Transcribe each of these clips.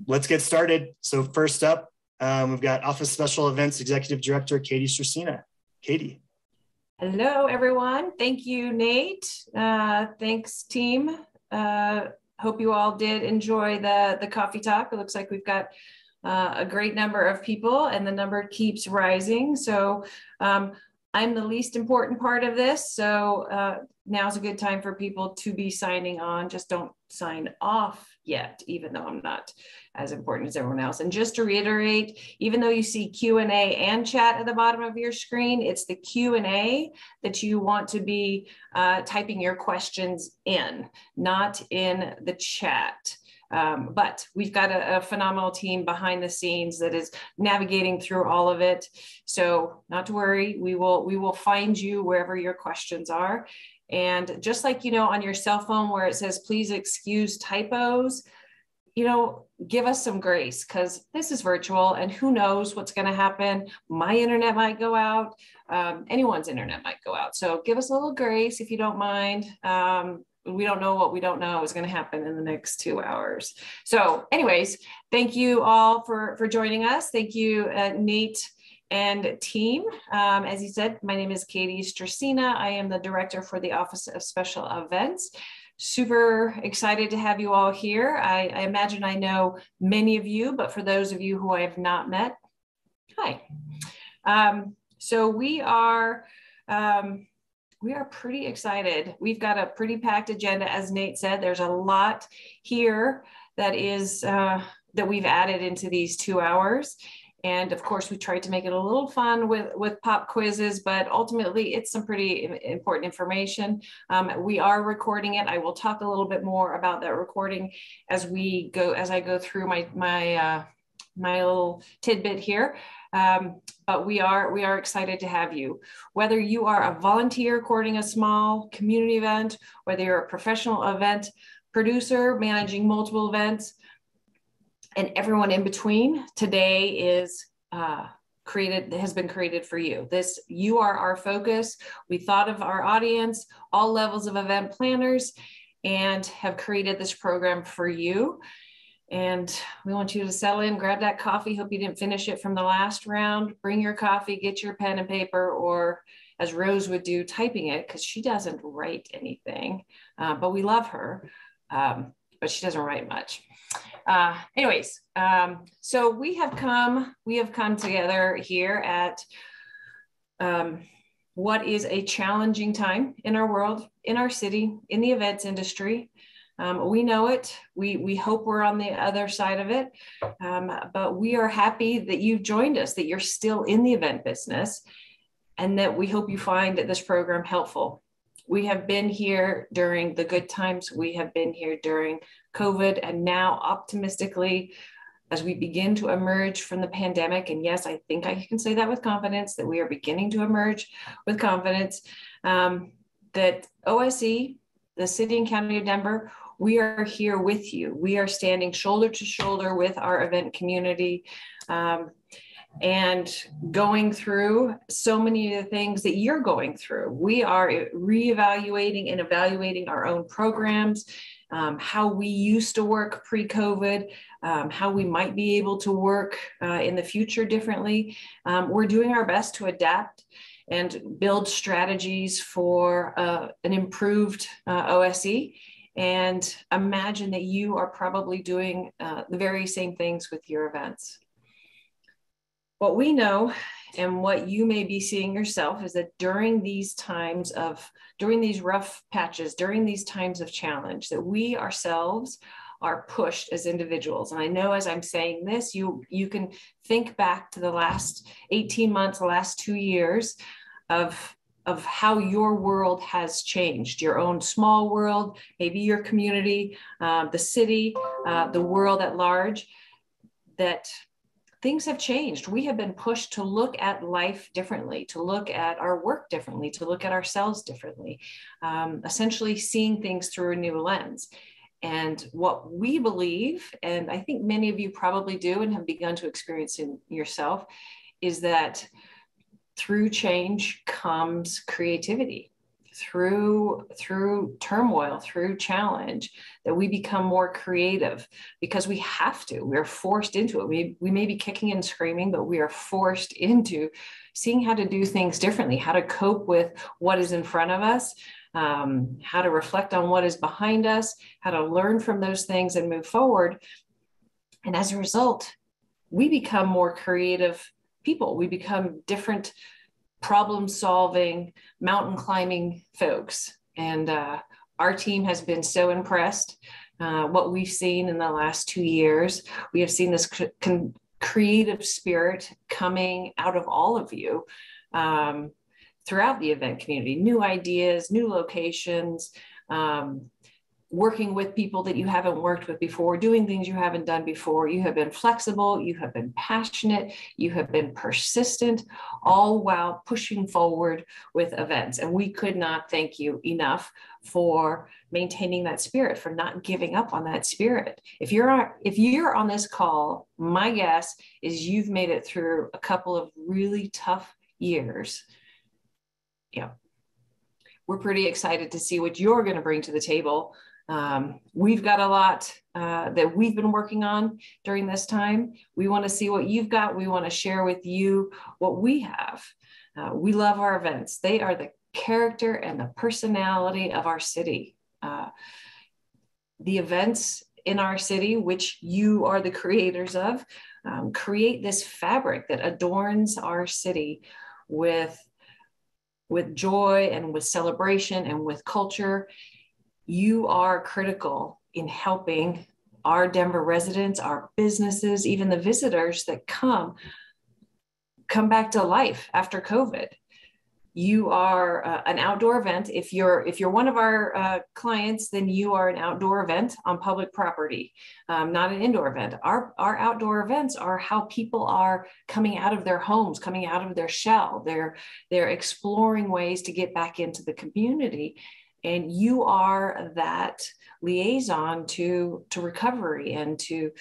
Let's get started. So first up, we've got Office Special Events Executive Director, Katy Strascina. Katy. Hello, everyone. Thank you, Nate. Thanks, team. Hope you all did enjoy the coffee talk. It looks like we've got a great number of people and the number keeps rising. So I'm the least important part of this. So now's a good time for people to be signing on. Just don't sign off yet, even though I'm not as important as everyone else. And just to reiterate, even though you see Q&A and chat at the bottom of your screen, it's the Q&A that you want to be typing your questions in, not in the chat. But we've got a phenomenal team behind the scenes that is navigating through all of it. So not to worry, we will find you wherever your questions are. And just like, on your cell phone where it says, please excuse typos, give us some grace because this is virtual and who knows what's going to happen. My internet might go out. Anyone's internet might go out. So give us a little grace if you don't mind. We don't know what we don't know is going to happen in the next 2 hours. So anyways, thank you all for joining us. Thank you, Nate and team. As he said, my name is Katy Strascina. I am the director for the Office of Special Events. Super excited to have you all here. I imagine I know many of you, but for those of you who I have not met, hi. So we are pretty excited. We've got a pretty packed agenda. As Nate said, there's a lot here that is that we've added into these 2 hours. And of course, we tried to make it a little fun with pop quizzes, but ultimately it's some pretty important information. We are recording it. I will talk a little bit more about that recording as I go through my little tidbit here. But we are excited to have you. Whether you are a volunteer coordinating a small community event, whether you're a professional event producer managing multiple events, and everyone in between, today is has been created for you. You are our focus. We thought of our audience, all levels of event planners, and have created this program for you. And we want you to settle in, grab that coffee. Hope you didn't finish it from the last round. Bring your coffee, get your pen and paper, or as Rose would do, typing it, because she doesn't write anything, but we love her, but she doesn't write much. Anyways, so we have come together here at what is a challenging time in our world, in our city, in the events industry. We know it. We hope we're on the other side of it, but we are happy that you've joined us, that you're still in the event business, and that we hope you find this program helpful. We have been here during the good times. We have been here during COVID, and now optimistically, as we begin to emerge from the pandemic, and yes, I think I can say that with confidence, that we are beginning to emerge with confidence, that OSE, the City and County of Denver, we are here with you. We are standing shoulder to shoulder with our event community, and going through so many of the things that you're going through. We are reevaluating and evaluating our own programs, how we used to work pre-COVID, how we might be able to work in the future differently. We're doing our best to adapt and build strategies for an improved OSE, and imagine that you are probably doing the very same things with your events. What we know, and what you may be seeing yourself, is that during these rough patches, during these times of challenge, that we ourselves are pushed as individuals. And I know as I'm saying this, you can think back to the last 18 months, the last 2 years of how your world has changed, your own small world, maybe your community, the city, the world at large, that things have changed. We have been pushed to look at life differently, to look at our work differently, to look at ourselves differently, essentially seeing things through a new lens. And what we believe, and I think many of you probably do and have begun to experience in yourself, is that through change comes creativity. through turmoil, through challenge, that we become more creative because we have to. We're forced into it. We may be kicking and screaming, but we are forced into seeing how to do things differently, how to cope with what is in front of us, how to reflect on what is behind us, how to learn from those things and move forward. And as a result, we become more creative people. We become different problem-solving, mountain climbing folks. And our team has been so impressed. What we've seen in the last 2 years, we have seen this creative spirit coming out of all of you throughout the event community, new ideas, new locations, working with people that you haven't worked with before, doing things you haven't done before. You have been flexible, you have been passionate, you have been persistent, all while pushing forward with events. And we could not thank you enough for maintaining that spirit, for not giving up on that spirit. If you're on this call, my guess is you've made it through a couple of really tough years. Yeah. We're pretty excited to see what you're going to bring to the table. We've got a lot that we've been working on during this time. We want to see what you've got. We want to share with you what we have. We love our events. They are the character and the personality of our city. The events in our city, which you are the creators of, create this fabric that adorns our city with joy and with celebration and with culture. You are critical in helping our Denver residents, our businesses, even the visitors that come back to life after COVID. You are an outdoor event. If you're one of our clients, then you are an outdoor event on public property, not an indoor event. Our outdoor events are how people are coming out of their homes, coming out of their shell. They're exploring ways to get back into the community. And you are that liaison to recovery and to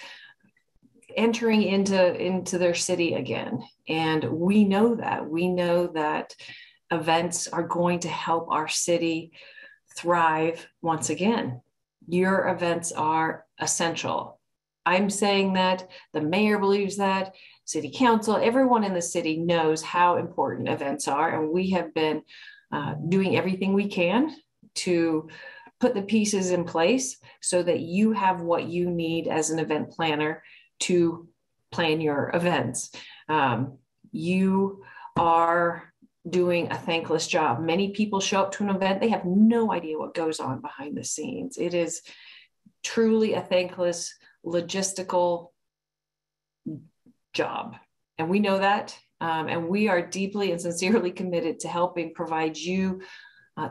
entering into their city again. And we know that events are going to help our city thrive once again. Your events are essential. I'm saying that, the mayor believes that, city council, everyone in the city knows how important events are. And we have been doing everything we can to put the pieces in place so that you have what you need as an event planner to plan your events. You are doing a thankless job. Many people show up to an event, they have no idea what goes on behind the scenes. It is truly a thankless logistical job. And we know that, and we are deeply and sincerely committed to helping provide you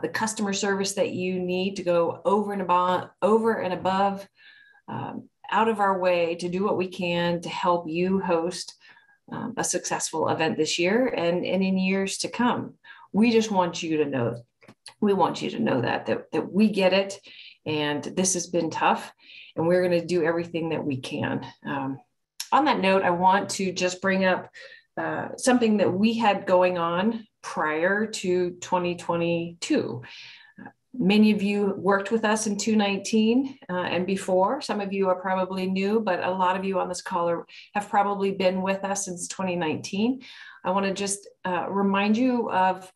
the customer service that you need to go over and above, out of our way to do what we can to help you host a successful event this year and in years to come. We just want you to know, that we get it, and this has been tough, and we're going to do everything that we can. On that note, I want to just bring up something that we had going on prior to 2022. Many of you worked with us in 2019 and before. Some of you are probably new, but a lot of you on this call have probably been with us since 2019. I want to just remind you of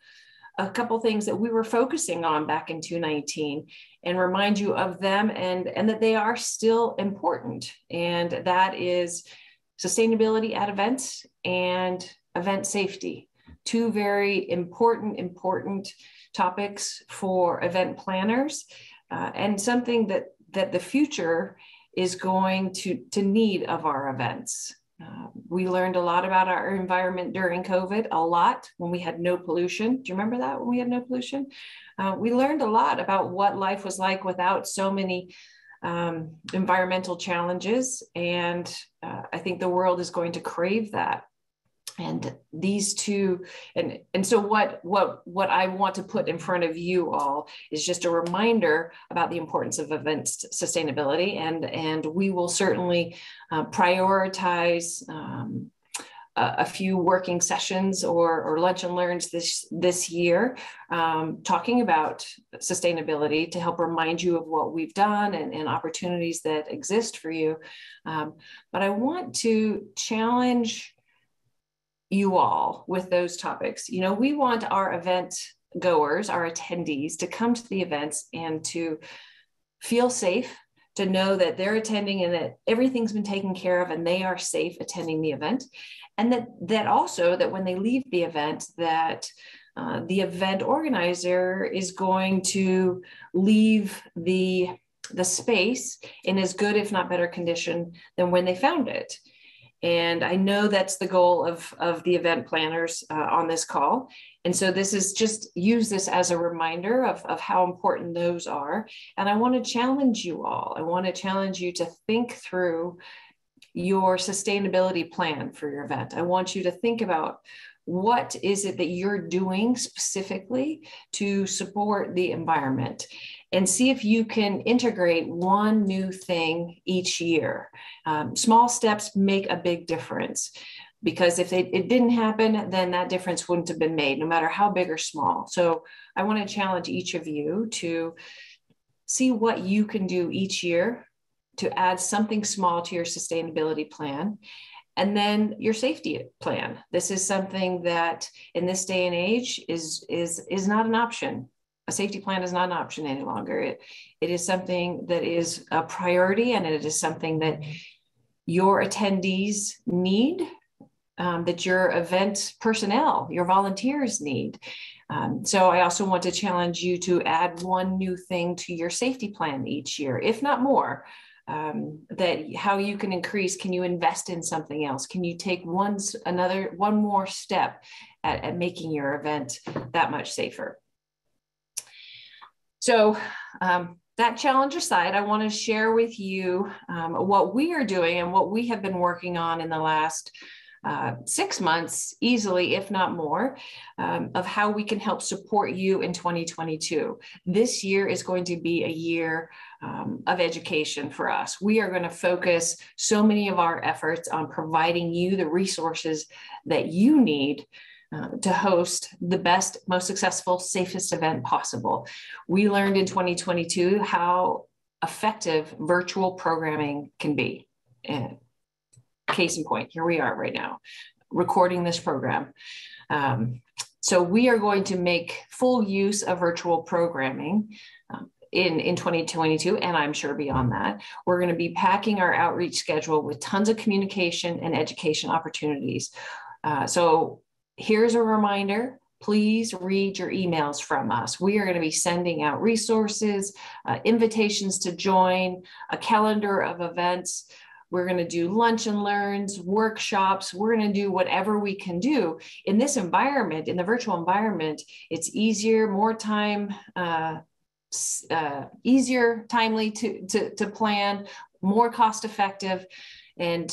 a couple things that we were focusing on back in 2019 and remind you of them and that they are still important. And that is sustainability at events and event safety. Two very important topics for event planners, and something that the future is going to need of our events. We learned a lot about our environment during COVID, a lot when we had no pollution. Do you remember that, when we had no pollution? We learned a lot about what life was like without so many environmental challenges. And I think the world is going to crave that. And these two, and so what I want to put in front of you all is just a reminder about the importance of event sustainability, and we will certainly prioritize a few working sessions or lunch and learns this year, talking about sustainability to help remind you of what we've done and opportunities that exist for you. But I want to challenge you all with those topics. You know, we want our event goers, our attendees, to come to the events and to feel safe, to know that they're attending and that everything's been taken care of and they are safe attending the event. And that also that when they leave the event, that the event organizer is going to leave the space in as good, if not better condition than when they found it. And I know that's the goal of the event planners on this call. And so this is just use this as a reminder of how important those are. And I want to challenge you all. I want to challenge you to think through your sustainability plan for your event. I want you to think about what is it that you're doing specifically to support the environment, and see if you can integrate one new thing each year. Small steps make a big difference, because if it didn't happen, then that difference wouldn't have been made, no matter how big or small. So I want to challenge each of you to see what you can do each year to add something small to your sustainability plan. And then your safety plan. This is something that in this day and age is not an option. A safety plan is not an option any longer. It is something that is a priority, and it is something that your attendees need, that your event personnel, your volunteers need. So I also want to challenge you to add one new thing to your safety plan each year, if not more. That how you can increase, can you invest in something else? Can you take one more step at making your event that much safer? So that challenge aside, I want to share with you what we are doing and what we have been working on in the last 6 months, easily, if not more, of how we can help support you in 2022. This year is going to be a year of education for us. We are going to focus so many of our efforts on providing you the resources that you need to host the best, most successful, safest event possible. We learned in 2022 how effective virtual programming can be. And case in point, here we are right now, recording this program. So we are going to make full use of virtual programming in 2022, and I'm sure beyond that. We're going to be packing our outreach schedule with tons of communication and education opportunities. So here's a reminder. Please read your emails from us. We are going to be sending out resources, invitations to join, a calendar of events. We're going to do lunch and learns, workshops. We're going to do whatever we can do in this environment, in the virtual environment. It's easier, more time, easier, timely to plan, more cost effective. And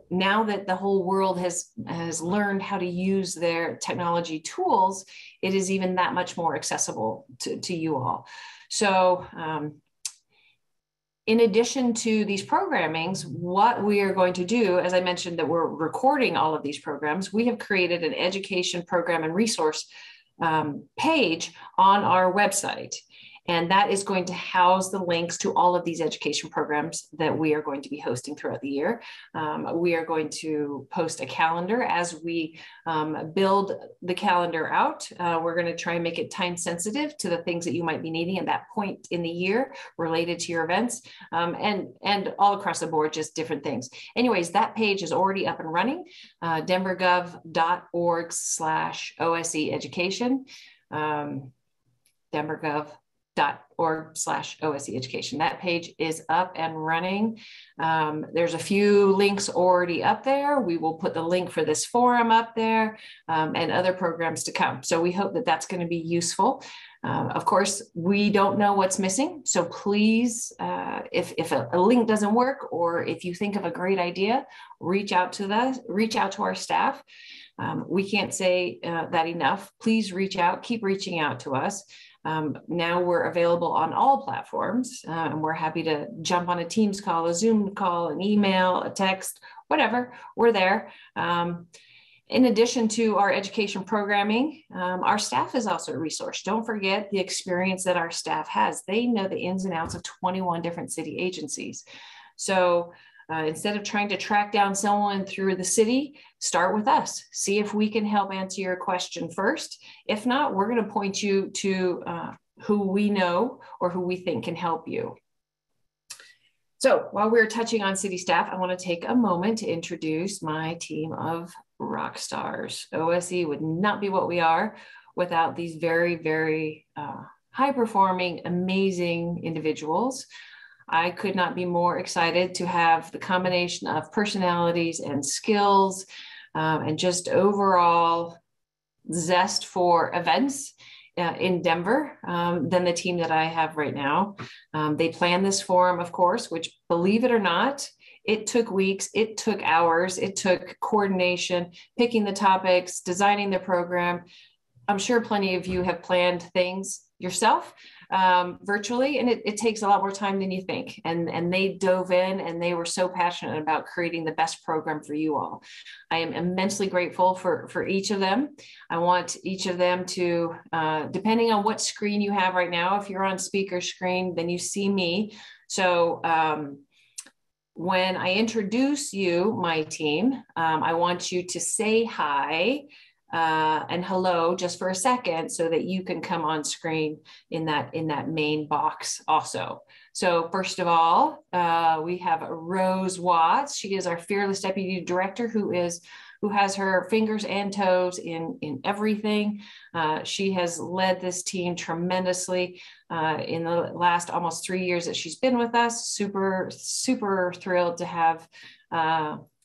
now that the whole world has learned how to use their technology tools, it is even that much more accessible to you all. So in addition to these programmings, what we are going to do, as I mentioned, that we're recording all of these programs, we have created an education program and resource page on our website. And that is going to house the links to all of these education programs that we are going to be hosting throughout the year. We are going to post a calendar as we build the calendar out. We're going to try and make it time sensitive to the things that you might be needing at that point in the year related to your events, and all across the board, just different things. Anyways, that page is already up and running, denvergov.org/OSE Education, denvergov.org/OSE Education. That page is up and running. There's a few links already up there. We will put the link for this forum up there, and other programs to come. So we hope that that's going to be useful. Of course, we don't know what's missing. So please, if a link doesn't work, or if you think of a great idea, reach out to our staff. We can't say that enough. Please reach out, keep reaching out to us. Now we're available on all platforms, and we're happy to jump on a Teams call, a Zoom call, an email, a text, whatever, we're there. In addition to our education programming, our staff is also a resource. Don't forget the experience that our staff has. They know the ins and outs of 21 different city agencies. So instead of trying to track down someone through the city, start with us. See if we can help answer your question first. If not, we're going to point you to who we know or who we think can help you. So while we're touching on city staff, I want to take a moment to introduce my team of rock stars. OSE would not be what we are without these very, very high-performing, amazing individuals. I could not be more excited to have the combination of personalities and skills and just overall zest for events in Denver than the team that I have right now. They planned this forum, of course, which, believe it or not, it took weeks, it took hours, it took coordination, picking the topics, designing the program. I'm sure plenty of you have planned things yourself virtually, and it takes a lot more time than you think. And they dove in, and they were so passionate about creating the best program for you all. I am immensely grateful for each of them. I want each of them to, depending on what screen you have right now, if you're on speaker screen, then you see me. So when I introduce you, my team, I want you to say hi and hello just for a second so that you can come on screen in that main box also. So first of all, we have Rose Watts. She is our fearless deputy director who has her fingers and toes in everything. She has led this team tremendously in the last almost 3 years that she's been with us. Super, super thrilled to have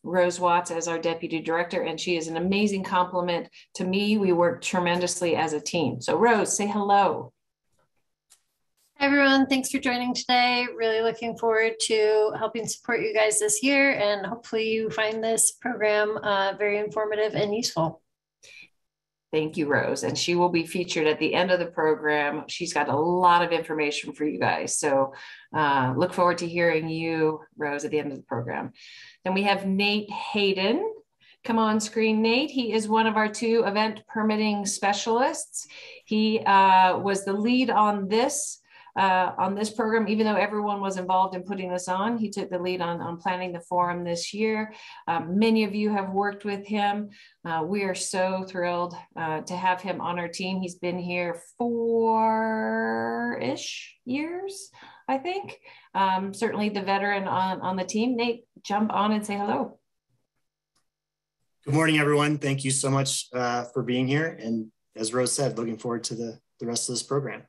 Rose Watts as our deputy director, and she is an amazing complement to me. We work tremendously as a team. So Rose, say hello. Hi everyone, thanks for joining today. Really looking forward to helping support you guys this year, and hopefully you find this program very informative and useful. Thank you, Rose. And she will be featured at the end of the program. She's got a lot of information for you guys. So look forward to hearing you, Rose, at the end of the program. Then we have Nate Hayden. Come on screen, Nate. He is one of our 2 event permitting specialists. He was the lead on this program, even though everyone was involved in putting this on. He took the lead on planning the forum this year. Many of you have worked with him. We are so thrilled to have him on our team. He's been here 4-ish years, I think. Certainly the veteran on the team. Nate, jump on and say hello. Good morning, everyone. Thank you so much for being here. And as Rose said, looking forward to the rest of this program.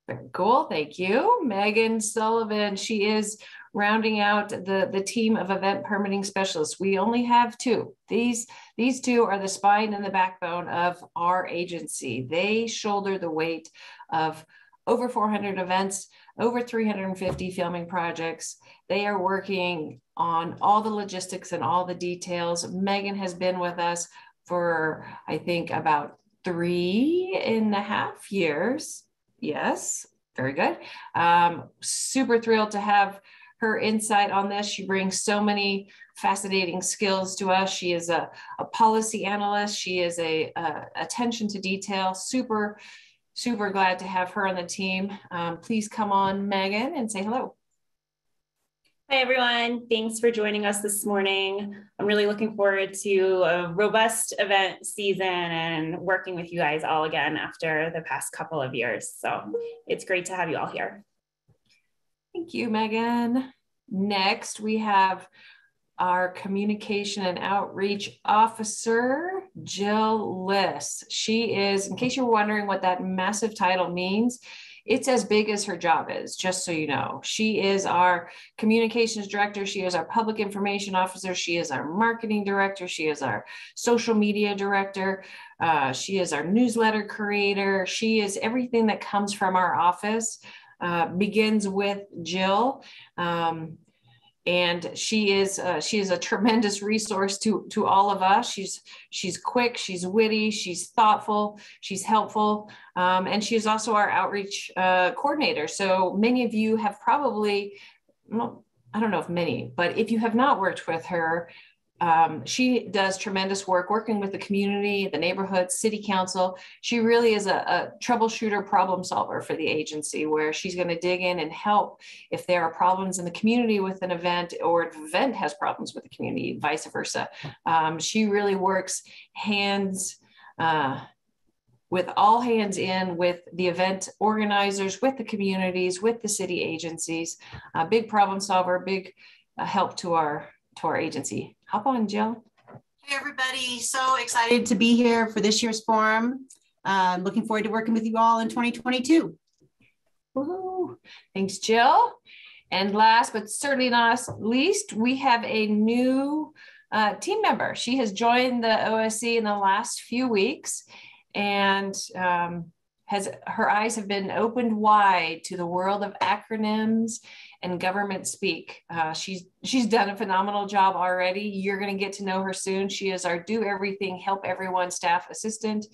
Very cool. Thank you. Megan Sullivan. She is rounding out the team of event permitting specialists. We only have 2. These 2 are the spine and the backbone of our agency. They shoulder the weight of over 400 events, over 350 filming projects. They are working on all the logistics and all the details. Megan has been with us for, I think, about 3.5 years. Yes, very good. Super thrilled to have her insight on this. She brings so many fascinating skills to us. She is a policy analyst. She is a attention to detail. Super, super glad to have her on the team. Please come on, Megan, and say hello. Hi, everyone. Thanks for joining us this morning. I'm really looking forward to a robust event season and working with you guys all again after the past couple of years. So it's great to have you all here. Thank you, Megan. Next, we have our communication and outreach officer, Jill Liss. She is, in case you're wondering what that massive title means, it's as big as her job is, just so you know. She is our communications director. She is our public information officer. She is our marketing director. She is our social media director. She is our newsletter creator. She is everything that comes from our office, begins with Jill. And she is a tremendous resource to all of us. She's quick, she's witty, she's thoughtful, she's helpful, and she is also our outreach coordinator. So many of you have probably, well, I don't know if many, but if you have not worked with her, she does tremendous work working with the community, the neighborhood, city council. She really is a troubleshooter, problem solver for the agency, where she's going to dig in and help if there are problems in the community with an event, or if an event has problems with the community, vice versa. She really works with all hands in with the event organizers, with the communities, with the city agencies. A big problem solver, big help to our agency. Hop on, Jill. Hey, everybody. So excited to be here for this year's forum. Looking forward to working with you all in 2022. Woohoo. Thanks, Jill. And last but certainly not least, we have a new team member. She has joined the OSE in the last few weeks, and her eyes have been opened wide to the world of acronyms and government speak. She's done a phenomenal job already. You're going to get to know her soon. She is our do everything, help everyone staff assistant.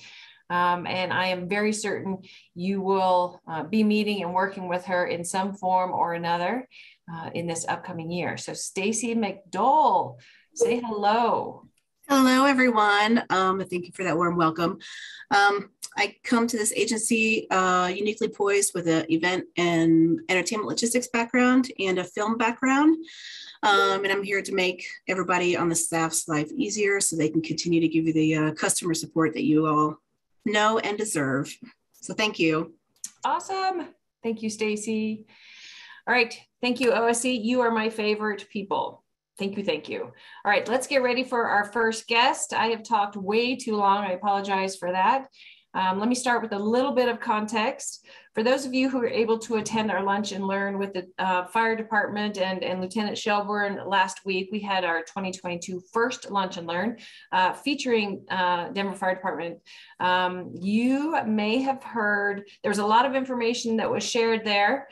And I am very certain you will be meeting and working with her in some form or another in this upcoming year. So Stacy McDowell, say hello. Hello, everyone. Thank you for that warm welcome. I come to this agency uniquely poised with an event and entertainment logistics background and a film background. And I'm here to make everybody on the staff's life easier so they can continue to give you the customer support that you all know and deserve. So thank you. Awesome. Thank you, Stacy. All right. Thank you, OSE. You are my favorite people. Thank you. Thank you. All right, let's get ready for our first guest. I have talked way too long. I apologize for that. Let me start with a little bit of context. For those of you who were able to attend our lunch and learn with the fire department and Lieutenant Shelburne last week, we had our 2022 first lunch and learn featuring Denver Fire Department. You may have heard, there was a lot of information that was shared there.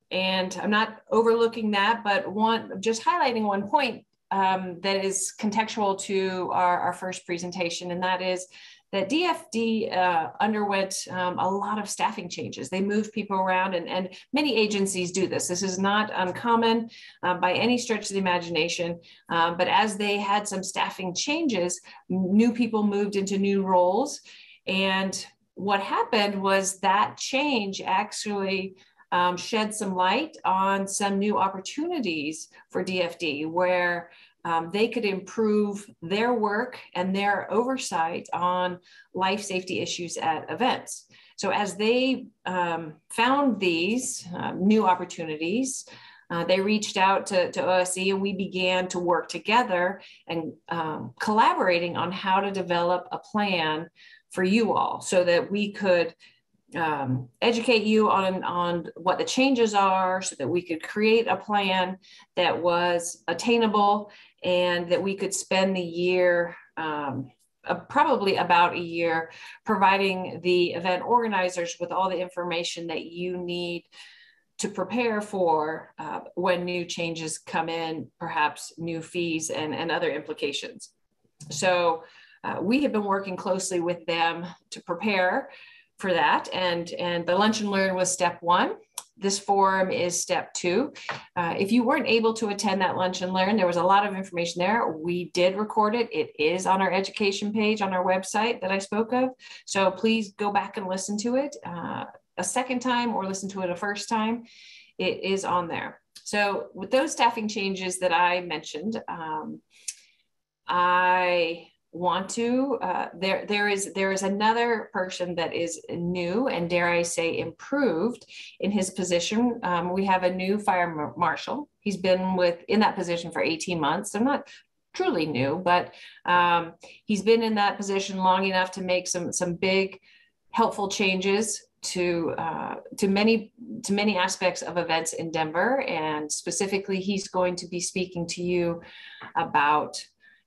And I'm not overlooking that, but just highlighting one point that is contextual to our first presentation, and that is that DFD underwent a lot of staffing changes. They moved people around, and many agencies do this. This is not uncommon by any stretch of the imagination, but as they had some staffing changes, new people moved into new roles. And what happened was that change actually shed some light on some new opportunities for DFD where they could improve their work and their oversight on life safety issues at events. So as they found these new opportunities, they reached out to OSE, and we began to work together and collaborating on how to develop a plan for you all so that we could educate you on what the changes are, so that we could create a plan that was attainable and that we could spend the year, probably about a year, providing the event organizers with all the information that you need to prepare for when new changes come in, perhaps new fees and other implications. So we have been working closely with them to prepare for that. And the lunch and learn was step one. This forum is step two. If you weren't able to attend that lunch and learn, there was a lot of information there. We did record it. It is on our education page on our website that I spoke of. So please go back and listen to it a second time or listen to it a first time. It is on there. So with those staffing changes that I mentioned, I want to, there is another person that is new and, dare I say, improved in his position. We have a new fire marshal. He's been in that position for 18 months. So not truly new, but he's been in that position long enough to make some big helpful changes to many aspects of events in Denver. And specifically, he's going to be speaking to you about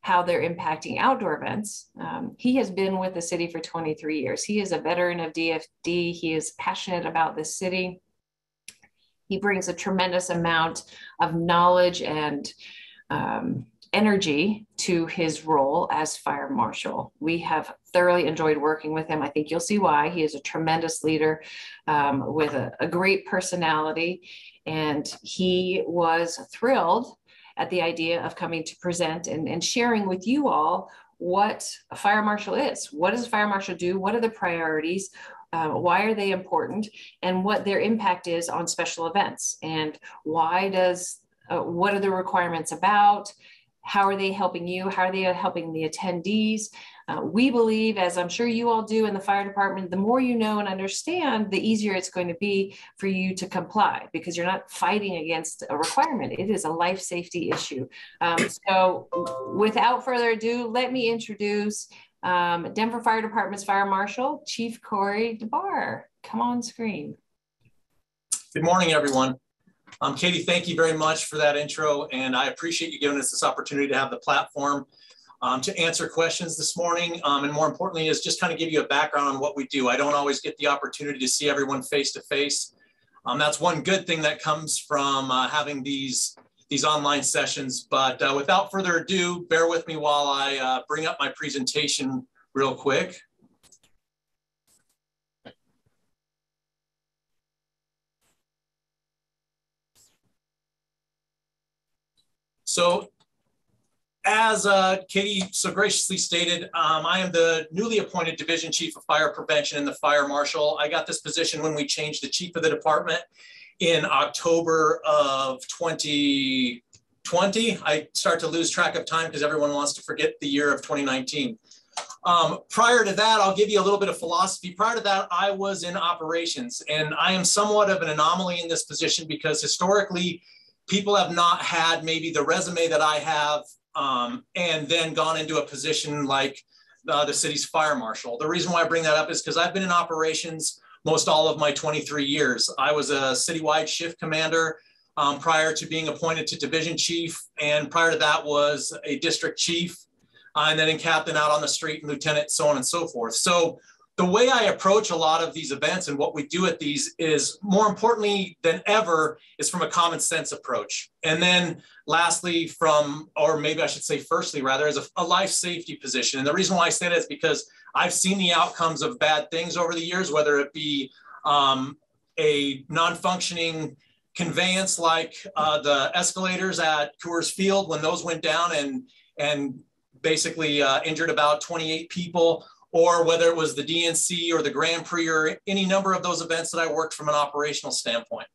how they're impacting outdoor events. He has been with the city for 23 years. He is a veteran of DFD. He is passionate about this city. He brings a tremendous amount of knowledge and energy to his role as fire marshal. We have thoroughly enjoyed working with him. I think you'll see why. He is a tremendous leader with a great personality, and he was thrilled at the idea of coming to present and sharing with you all what a fire marshal is. What does a fire marshal do? What are the priorities? Why are they important? And what their impact is on special events? And why does, what are the requirements about? How are they helping you? How are they helping the attendees? We believe, as I'm sure you all do in the fire department, the more you know and understand, the easier it's going to be for you to comply, because you're not fighting against a requirement. It is a life safety issue. So without further ado, let me introduce Denver Fire Department's Fire Marshal, Chief Cory DeBaere. Come on screen. Good morning, everyone. Katy, thank you very much for that intro, and I appreciate you giving us this opportunity to have the platform to answer questions this morning, and more importantly is just kind of give you a background on what we do. I don't always get the opportunity to see everyone face to face. That's one good thing that comes from having these online sessions, but without further ado, bear with me while I bring up my presentation real quick. So, as Katy so graciously stated, I am the newly appointed Division Chief of Fire Prevention in the Fire Marshal. I got this position when we changed the Chief of the Department in October of 2020. I start to lose track of time because everyone wants to forget the year of 2019. Prior to that, I'll give you a little bit of philosophy. Prior to that, I was in operations, and I am somewhat of an anomaly in this position because historically, people have not had maybe the resume that I have and then gone into a position like the city's fire marshal. The reason why I bring that up is because I've been in operations most all of my 23 years. I was a citywide shift commander prior to being appointed to division chief, and prior to that was a district chief, and then in captain out on the street and lieutenant, so on and so forth. So the way I approach a lot of these events and what we do at these is, more importantly than ever, is from a common sense approach. And then lastly from, or maybe I should say firstly rather, is a life safety position. And the reason why I say that is because I've seen the outcomes of bad things over the years, whether it be a non-functioning conveyance like the escalators at Coors Field when those went down and basically injured about 28 people, or whether it was the DNC or the Grand Prix or any number of those events that I worked from an operational standpoint.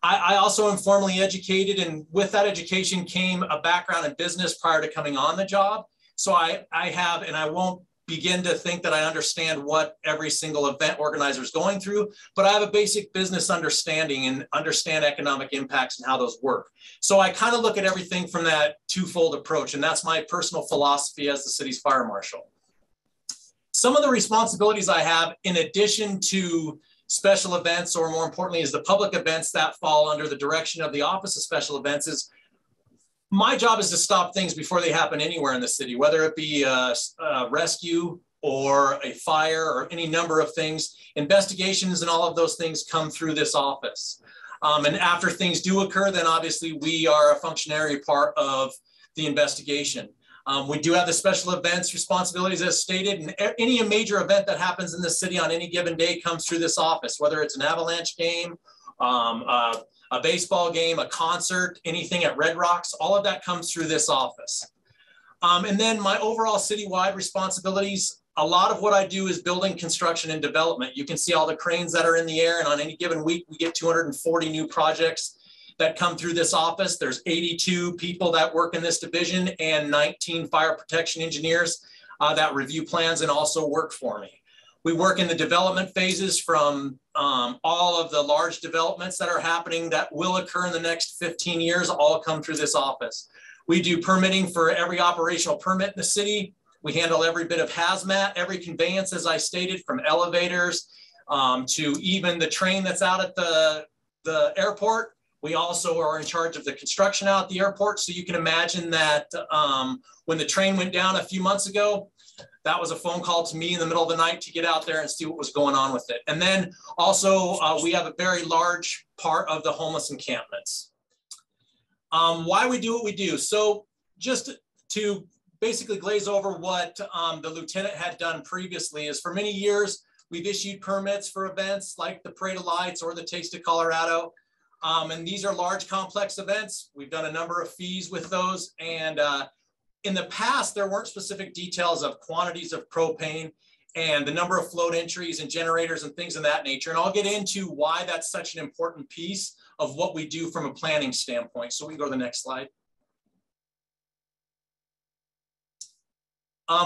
I also am formally educated, and with that education came a background in business prior to coming on the job. So I have, and I won't begin to think that I understand what every single event organizer is going through, but I have a basic business understanding and understand economic impacts and how those work. So I kind of look at everything from that twofold approach, and that's my personal philosophy as the city's fire marshal. Some of the responsibilities I have, in addition to special events, or more importantly, is the public events that fall under the direction of the Office of Special Events, is my job is to stop things before they happen anywhere in the city, whether it be a rescue or a fire or any number of things. Investigations and all of those things come through this office. And after things do occur, then obviously we are a functionary part of the investigation. We do have the special events responsibilities as stated, and any major event that happens in the city on any given day comes through this office, whether it's an avalanche game, a baseball game, a concert, anything at Red Rocks, all of that comes through this office. And then my overall citywide responsibilities, a lot of what I do is building, construction, and development. You can see all the cranes that are in the air, and on any given week, we get 240 new projects that come through this office. There's 82 people that work in this division and 19 fire protection engineers that review plans and also work for me. We work in the development phases from all of the large developments that are happening that will occur in the next 15 years, all come through this office. We do permitting for every operational permit in the city. We handle every bit of hazmat, every conveyance, as I stated, from elevators to even the train that's out at the airport. We also are in charge of the construction out at the airport. So you can imagine that when the train went down a few months ago, that was a phone call to me in the middle of the night to get out there and see what was going on with it. And then also we have a very large part of the homeless encampments. Why we do what we do. So just to basically glaze over what the lieutenant had done previously is, for many years, we've issued permits for events like the Parade of Lights or the Taste of Colorado. And these are large complex events. We've done a number of fees with those. And in the past, there weren't specific details of quantities of propane and the number of float entries and generators and things of that nature. And I'll get into why that's such an important piece of what we do from a planning standpoint. So we can go to the next slide.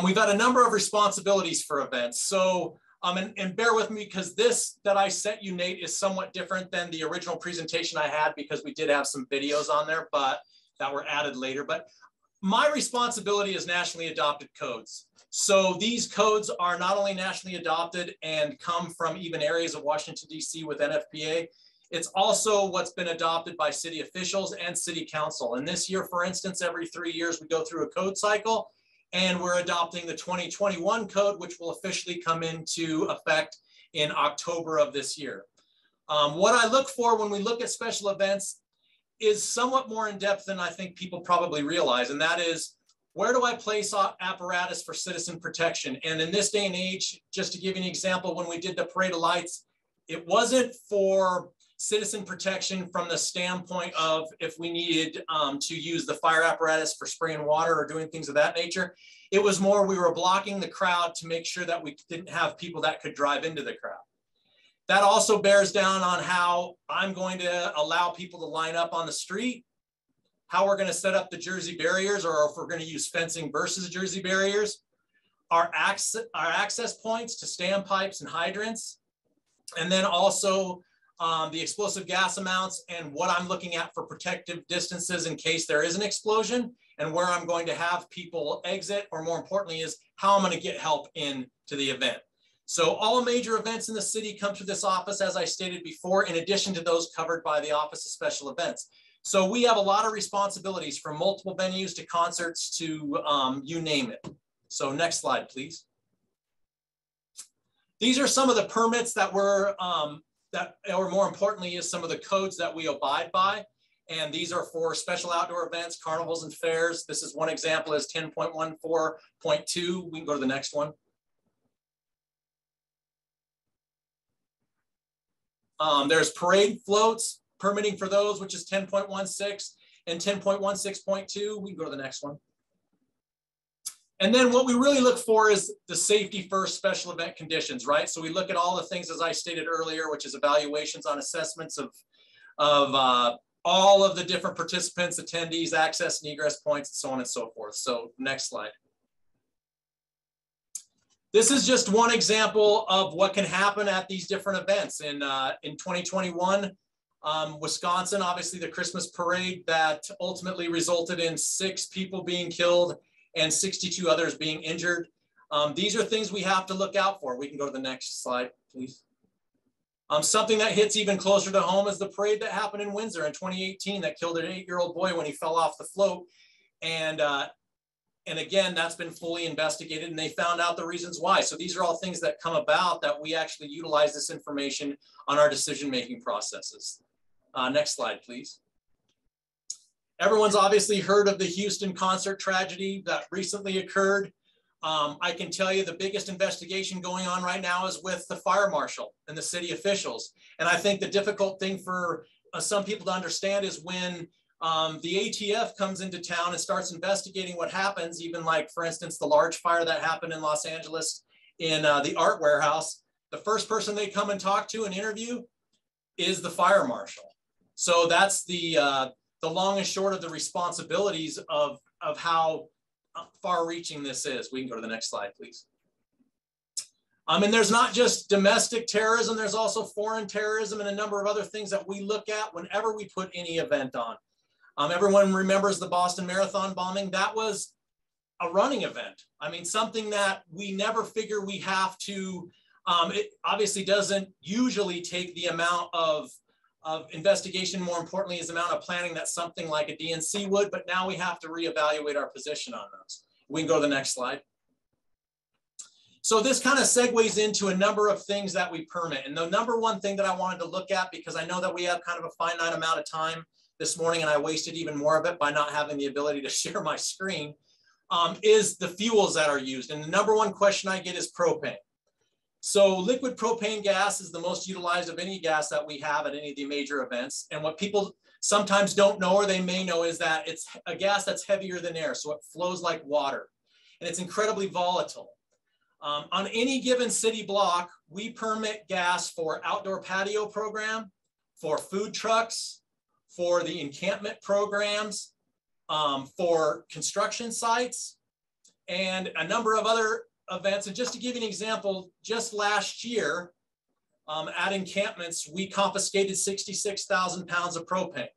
We've had a number of responsibilities for events. So, and bear with me because this that I sent you, Nate, is somewhat different than the original presentation I had because we did have some videos on there, but that were added later. But my responsibility is nationally adopted codes. So these codes are not only nationally adopted and come from even areas of Washington, D.C. with NFPA, it's also what's been adopted by city officials and city council. And this year, for instance, every 3 years, we go through a code cycle. And we're adopting the 2021 code, which will officially come into effect in October of this year. What I look for when we look at special events is somewhat more in depth than I think people probably realize. And that is, where do I place apparatus for citizen protection? And in this day and age, just to give you an example, when we did the Parade of Lights, it wasn't for citizen protection from the standpoint of if we needed to use the fire apparatus for spraying water or doing things of that nature. It was more we were blocking the crowd to make sure that we didn't have people that could drive into the crowd. That also bears down on how I'm going to allow people to line up on the street, how we're going to set up the Jersey barriers, or if we're going to use fencing versus Jersey barriers, our access points to standpipes and hydrants, and then also the explosive gas amounts and what I'm looking at for protective distances in case there is an explosion, and where I'm going to have people exit, or more importantly is how I'm going to get help into the event. So all major events in the city come through this office, as I stated before, in addition to those covered by the Office of Special Events. So we have a lot of responsibilities from multiple venues to concerts to you name it. So next slide, please. These are some of the permits that were or more importantly, is some of the codes that we abide by. And these are for special outdoor events, carnivals and fairs. This is one example is 10.14.2. We can go to the next one. There's parade floats, permitting for those, which is 10.16 and 10.16.2. We can go to the next one. And then what we really look for is the safety first special event conditions, right? So we look at all the things, as I stated earlier, which is evaluations on assessments of all of the different participants, attendees, access and egress points, and so on and so forth. So next slide. This is just one example of what can happen at these different events. In 2021, Wisconsin, obviously the Christmas parade that ultimately resulted in 6 people being killed and 62 others being injured. These are things we have to look out for. We can go to the next slide, please. Something that hits even closer to home is the parade that happened in Windsor in 2018 that killed an 8-year-old boy when he fell off the float. And again, that's been fully investigated and they found out the reasons why. So these are all things that come about that we actually utilize this information on our decision-making processes. Next slide, please. Everyone's obviously heard of the Houston concert tragedy that recently occurred. I can tell you the biggest investigation going on right now is with the fire marshal and the city officials. And I think the difficult thing for some people to understand is when the ATF comes into town and starts investigating what happens, even like, for instance, the large fire that happened in Los Angeles in the art warehouse, the first person they come and talk to and interview is the fire marshal. So that's the long and short of the responsibilities of how far-reaching this is. We can go to the next slide, please. And there's not just domestic terrorism, there's also foreign terrorism and a number of other things that we look at whenever we put any event on. Everyone remembers the Boston Marathon bombing. That was a running event. I mean, something that we never figure we have to, it obviously doesn't usually take the amount of investigation, more importantly, is the amount of planning that something like a DNC would, but now we have to reevaluate our position on those. We can go to the next slide. So this kind of segues into a number of things that we permit. And the number one thing that I wanted to look at, because I know that we have kind of a finite amount of time this morning, and I wasted even more of it by not having the ability to share my screen, is the fuels that are used. And the number one question I get is propane. So liquid propane gas is the most utilized of any gas that we have at any of the major events. And what people sometimes don't know, or they may know, is that it's a gas that's heavier than air. So it flows like water and it's incredibly volatile. On any given city block, we permit gas for outdoor patio program, for food trucks, for the encampment programs, for construction sites, and a number of other events. And just to give you an example, just last year at encampments, we confiscated 66,000 pounds of propane.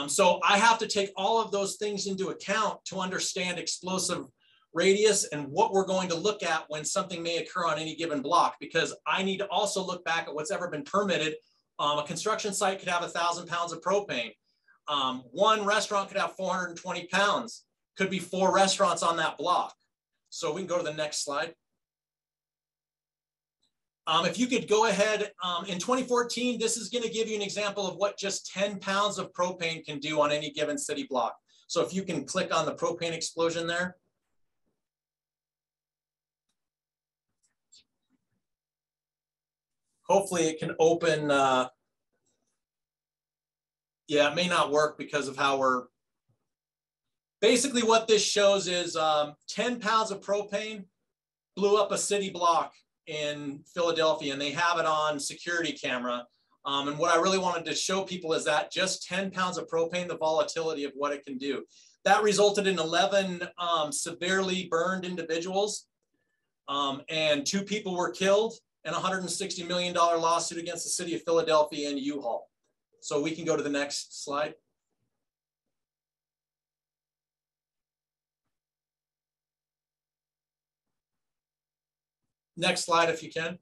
So I have to take all of those things into account to understand explosive radius and what we're going to look at when something may occur on any given block, because I need to also look back at what's ever been permitted. A construction site could have 1,000 pounds of propane. One restaurant could have 420 pounds. Could be 4 restaurants on that block. So we can go to the next slide. If you could go ahead, in 2014, this is going to give you an example of what just 10 pounds of propane can do on any given city block. So if you can click on the propane explosion there. Hopefully it can open, yeah, it may not work because of how we're, basically what this shows is 10 pounds of propane blew up a city block in Philadelphia, and they have it on security camera. And what I really wanted to show people is that just 10 pounds of propane, the volatility of what it can do. That resulted in 11 severely burned individuals, and 2 people were killed, and a $160 million lawsuit against the city of Philadelphia and U-Haul. So we can go to the next slide. Next slide, if you can.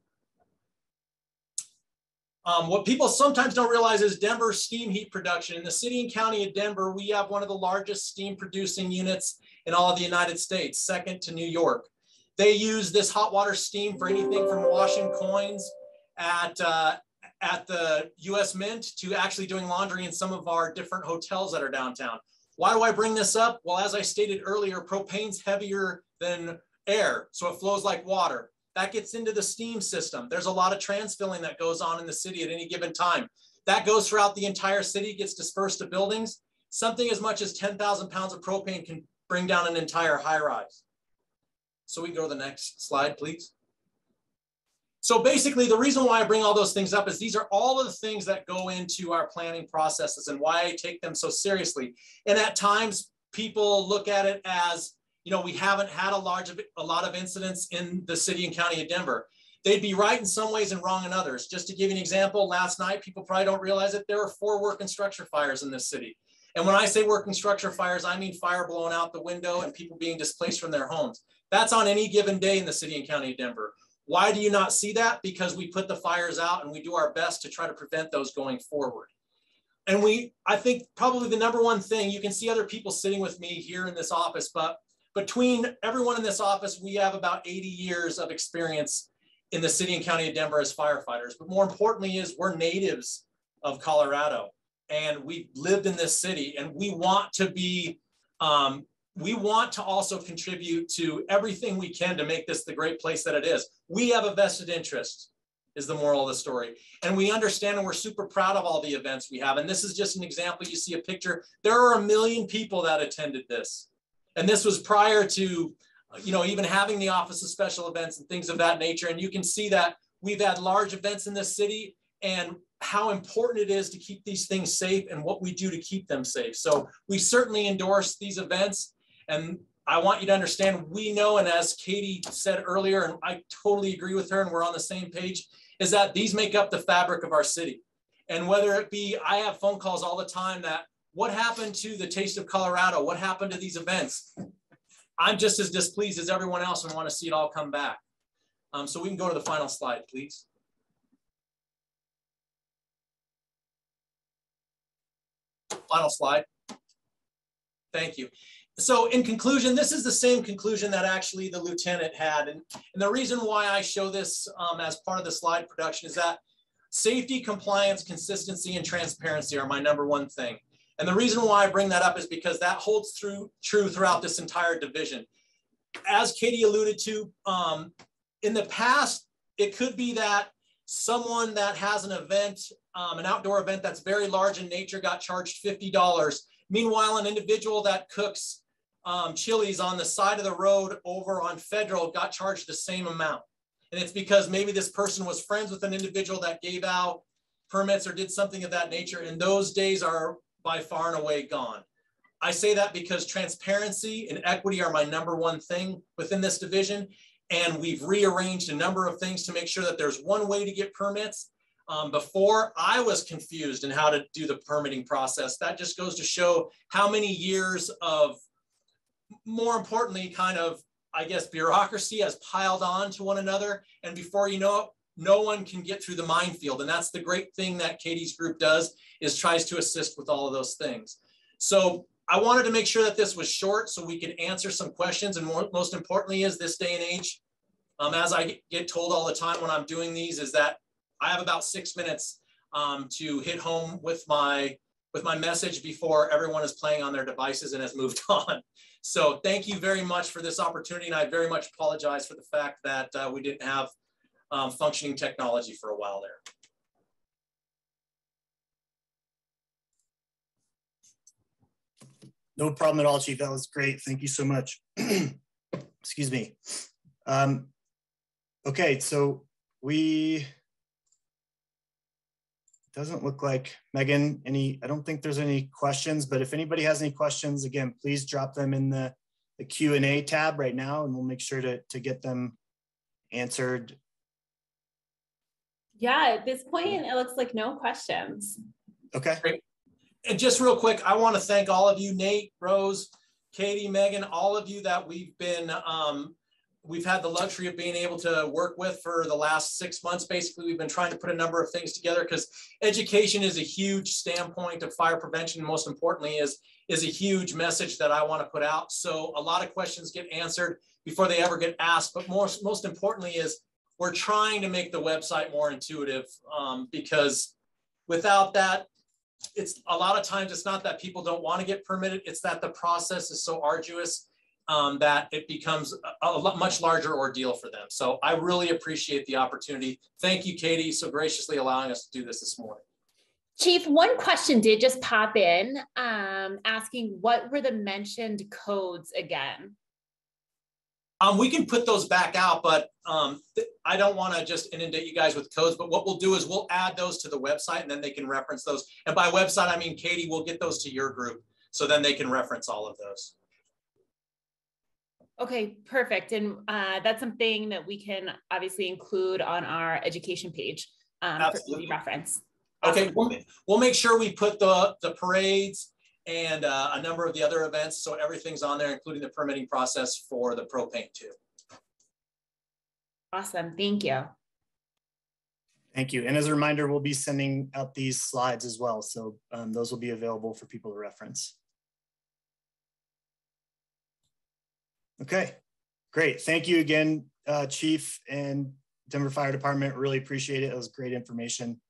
What people sometimes don't realize is Denver's steam heat production. In the city and county of Denver, we have one of the largest steam producing units in all of the United States, second to New York. They use this hot water steam for anything from washing coins at the US Mint to actually doing laundry in some of our different hotels that are downtown. Why do I bring this up? Well, as I stated earlier, propane's heavier than air, so it flows like water. That gets into the steam system. There's a lot of transfilling that goes on in the city at any given time. That goes throughout the entire city, gets dispersed to buildings. Something as much as 10,000 pounds of propane can bring down an entire high rise. So we can go to the next slide, please. So basically, the reason why I bring all those things up is these are all of the things that go into our planning processes and why I take them so seriously. And at times, people look at it as, you know, we haven't had a lot of incidents in the city and county of Denver. They'd be right in some ways and wrong in others. Just to give you an example, last night, people probably don't realize it, there were 4 working structure fires in this city. And when I say working structure fires, I mean fire blowing out the window and people being displaced from their homes. That's on any given day in the city and county of Denver. Why do you not see that? Because we put the fires out and we do our best to try to prevent those going forward. And I think probably the number one thing, you can see other people sitting with me here in this office, but between everyone in this office, we have about 80 years of experience in the city and county of Denver as firefighters. But more importantly is we're natives of Colorado and we've lived in this city, and we want to be, we want to also contribute to everything we can to make this the great place that it is. We have a vested interest, is the moral of the story. And we understand, and we're super proud of all the events we have. And this is just an example. You see a picture. There are 1 million people that attended this. And this was prior to, you know, even having the Office of Special Events and things of that nature. And you can see that we've had large events in this city and how important it is to keep these things safe and what we do to keep them safe. So we certainly endorse these events. And I want you to understand, we know, and as Katy said earlier, and I totally agree with her and we're on the same page, is that these make up the fabric of our city. And whether it be, I have phone calls all the time that, what happened to the Taste of Colorado? What happened to these events? I'm just as displeased as everyone else and want to see it all come back. So we can go to the final slide, please. Final slide. Thank you. So in conclusion, this is the same conclusion that actually the lieutenant had. And the reason why I show this as part of the slide production is that safety, compliance, consistency, and transparency are my #1 thing. And the reason why I bring that up is because that holds true throughout this entire division. As Katy alluded to, in the past, it could be that someone that has an event, an outdoor event that's very large in nature got charged $50. Meanwhile, an individual that cooks chilies on the side of the road over on Federal got charged the same amount. And it's because maybe this person was friends with an individual that gave out permits or did something of that nature, and those days are by far and away gone. I say that because transparency and equity are my #1 thing within this division, and we've rearranged a number of things to make sure that there's one way to get permits. Before, I was confused in how to do the permitting process. That just goes to show how many years of, more importantly, kind of, I guess, bureaucracy has piled on to one another. And before you know it, no one can get through the minefield. And that's the great thing that Katy's group does, is tries to assist with all of those things. So I wanted to make sure that this was short so we could answer some questions. And most importantly is this day and age, as I get told all the time when I'm doing these, is that I have about 6 minutes to hit home with my message before everyone is playing on their devices and has moved on. So thank you very much for this opportunity. And I very much apologize for the fact that we didn't have functioning technology for a while there. No problem at all, Chief. That was great. Thank you so much. Excuse me. Okay, so doesn't look like, Megan, I don't think there's any questions, but if anybody has any questions, again, please drop them in the Q&A tab right now, and we'll make sure to get them answered. Yeah, at this point, it looks like no questions. Okay. Great. And just real quick, I want to thank all of you, Nate, Rose, Katy, Megan, all of you that we've had the luxury of being able to work with for the last 6 months. Basically, we've been trying to put a number of things together because education is a huge standpoint of fire prevention. Most importantly is a huge message that I want to put out. So a lot of questions get answered before they ever get asked. But most importantly is we're trying to make the website more intuitive because without that, it's a lot of times it's not that people don't want to get permitted. It's that the process is so arduous that it becomes a much larger ordeal for them. So I really appreciate the opportunity. Thank you, Katy, so graciously allowing us to do this morning. Chief, one question did just pop in asking what were the mentioned codes again? We can put those back out, but I don't want to just inundate you guys with codes, but what we'll do is we'll add those to the website and then they can reference those. And by website, I mean, Katy, we'll get those to your group so then they can reference all of those. Okay, perfect. And that's something that we can obviously include on our education page for easy reference. Okay, we'll make sure we put the parades and a number of the other events, so everything's on there, including the permitting process for the propane too. Awesome, thank you. Thank you. And as a reminder, we'll be sending out these slides as well. So those will be available for people to reference. Okay, great. Thank you again, Chief and Denver Fire Department. Really appreciate it. It was great information.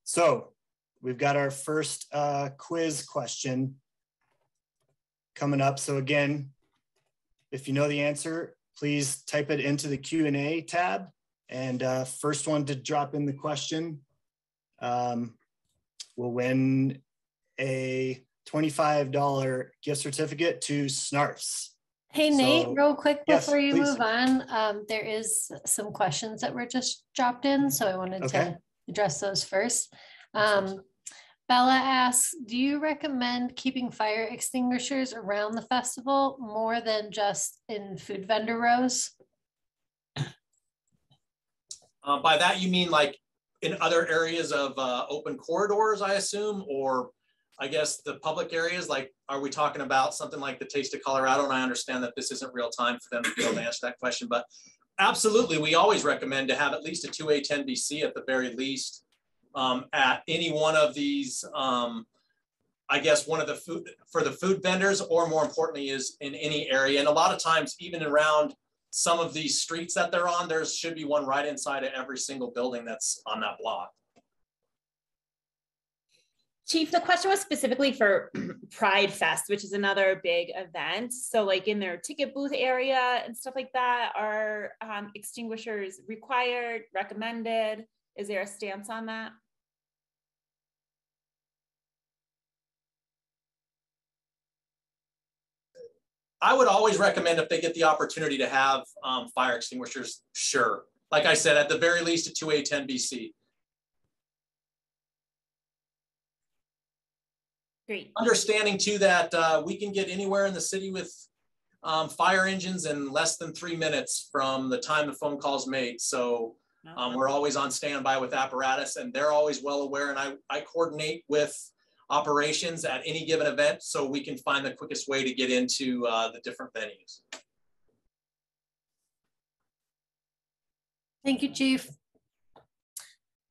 So we've got our first quiz question coming up. So again, if you know the answer, please type it into the Q&A tab. And first one to drop in the question will win a $25 gift certificate to Snarfs. Hey, Nate, real quick before you please. move on, there is some questions that were just dropped in, so I wanted to address those first. Bella asks, do you recommend keeping fire extinguishers around the festival more than just in food vendor rows? By that, you mean like in other areas of open corridors, I assume, or I guess the public areas? Like, are we talking about something like the Taste of Colorado? And I understand that this isn't real time for them to be able to answer that question, but absolutely, we always recommend to have at least a 2A10BC at the very least at any one of these, I guess one of the food, for the food vendors, or more importantly is in any area. And a lot of times, even around some of these streets that they're on, there should be one right inside of every single building that's on that block. Chief, the question was specifically for Pride Fest, which is another big event. So like in their ticket booth area and stuff like that, are extinguishers required, recommended? Is there a stance on that? I would always recommend if they get the opportunity to have fire extinguishers, sure. Like I said, at the very least a 2A10 BC. Great. Understanding too that we can get anywhere in the city with fire engines in less than 3 minutes from the time the phone call's made. So we're always on standby with apparatus, and they're always well aware. And I coordinate with operations at any given event so we can find the quickest way to get into the different venues. Thank you, Chief.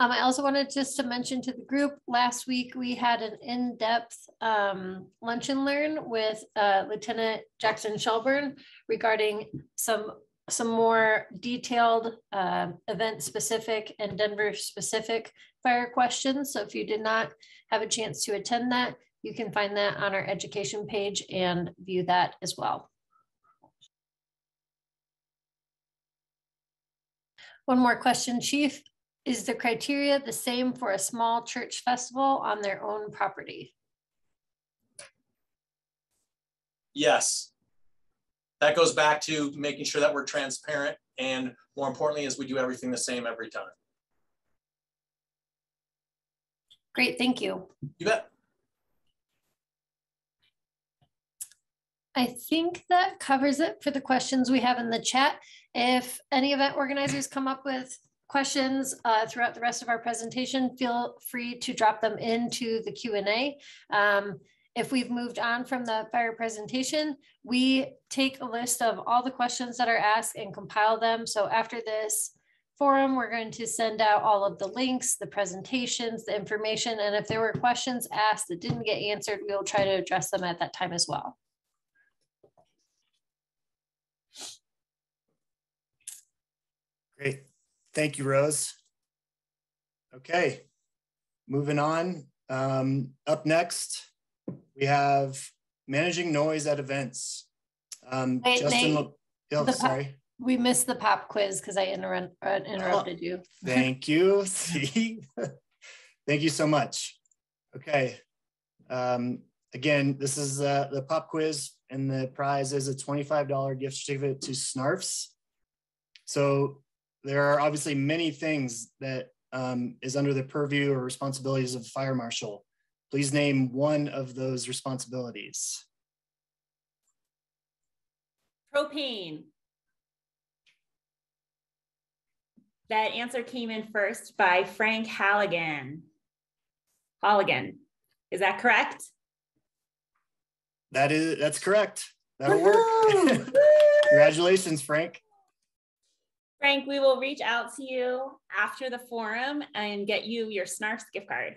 I also wanted just to mention to the group, last week we had an in-depth lunch and learn with Lieutenant Jackson Shelburne regarding some more detailed event-specific and Denver-specific fire questions. So if you did not have a chance to attend that, you can find that on our education page and view that as well. One more question, Chief. Is the criteria the same for a small church festival on their own property? Yes. That goes back to making sure that we're transparent, and more importantly, is we do everything the same every time. Great, thank you. You bet. I think that covers it for the questions we have in the chat. If any event organizers come up with questions throughout the rest of our presentation, feel free to drop them into the Q&A. If we've moved on from the fire presentation, we take a list of all the questions that are asked and compile them. So after this forum, we're going to send out all of the links, the presentations, the information, and if there were questions asked that didn't get answered, we'll try to address them at that time as well. Great. Thank you, Rose. Okay, moving on. Up next, we have managing noise at events. Justin, sorry. We missed the pop quiz because I interrupted you. Thank you. See, thank you so much. Okay. Again, this is the pop quiz, and the prize is a $25 gift certificate to Snarfs. So there are obviously many things that is under the purview or responsibilities of the Fire Marshal. Please name one of those responsibilities. Propane. That answer came in first by Frank Halligan. Is that correct? That's correct. That'll work. Congratulations, Frank. Frank, we will reach out to you after the forum and get you your Snarfs gift card.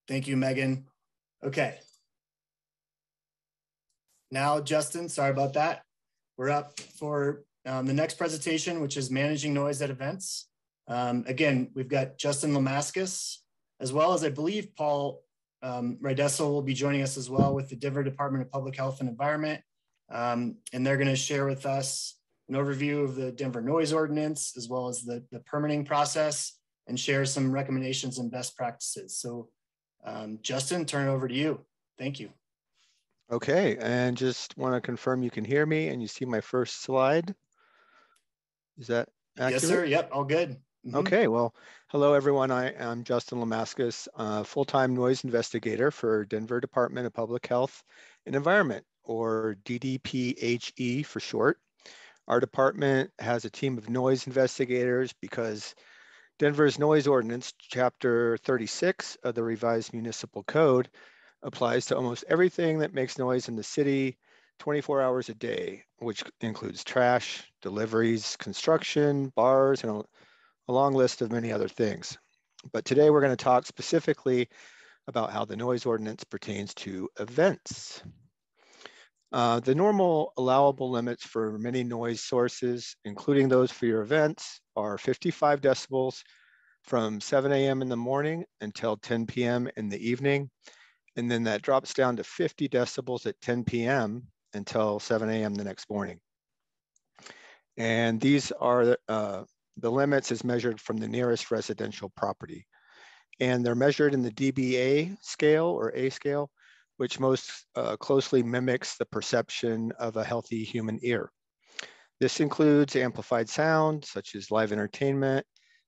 Thank you, Megan. Okay. Now, Justin, sorry about that. We're up for the next presentation, which is managing noise at events. Again, we've got Justin LaMascus, as well as I believe Paul Rydessel will be joining us as well with the Denver Department of Public Health and Environment. And they're going to share with us an overview of the Denver noise ordinance, as well as the permitting process, and share some recommendations and best practices. So Justin, turn it over to you. Thank you. Okay, and just want to confirm you can hear me and you see my first slide. Is that accurate? Yes, sir. Yep, all good. Okay, well, hello everyone. I'm Justin LaMascus, full-time noise investigator for Denver Department of Public Health and Environment, or DDPHE for short. Our department has a team of noise investigators because Denver's noise ordinance, chapter 36 of the revised municipal code, applies to almost everything that makes noise in the city 24 hours a day, which includes trash, deliveries, construction, bars, and a long list of many other things. But today we're going to talk specifically about how the noise ordinance pertains to events. The normal allowable limits for many noise sources, including those for your events, are 55 decibels from 7 a.m. in the morning until 10 p.m. in the evening. And then that drops down to 50 decibels at 10 p.m. until 7 a.m. the next morning. And these are the limits as measured from the nearest residential property. And they're measured in the dBA scale or A scale, which most closely mimics the perception of a healthy human ear. This includes amplified sound, such as live entertainment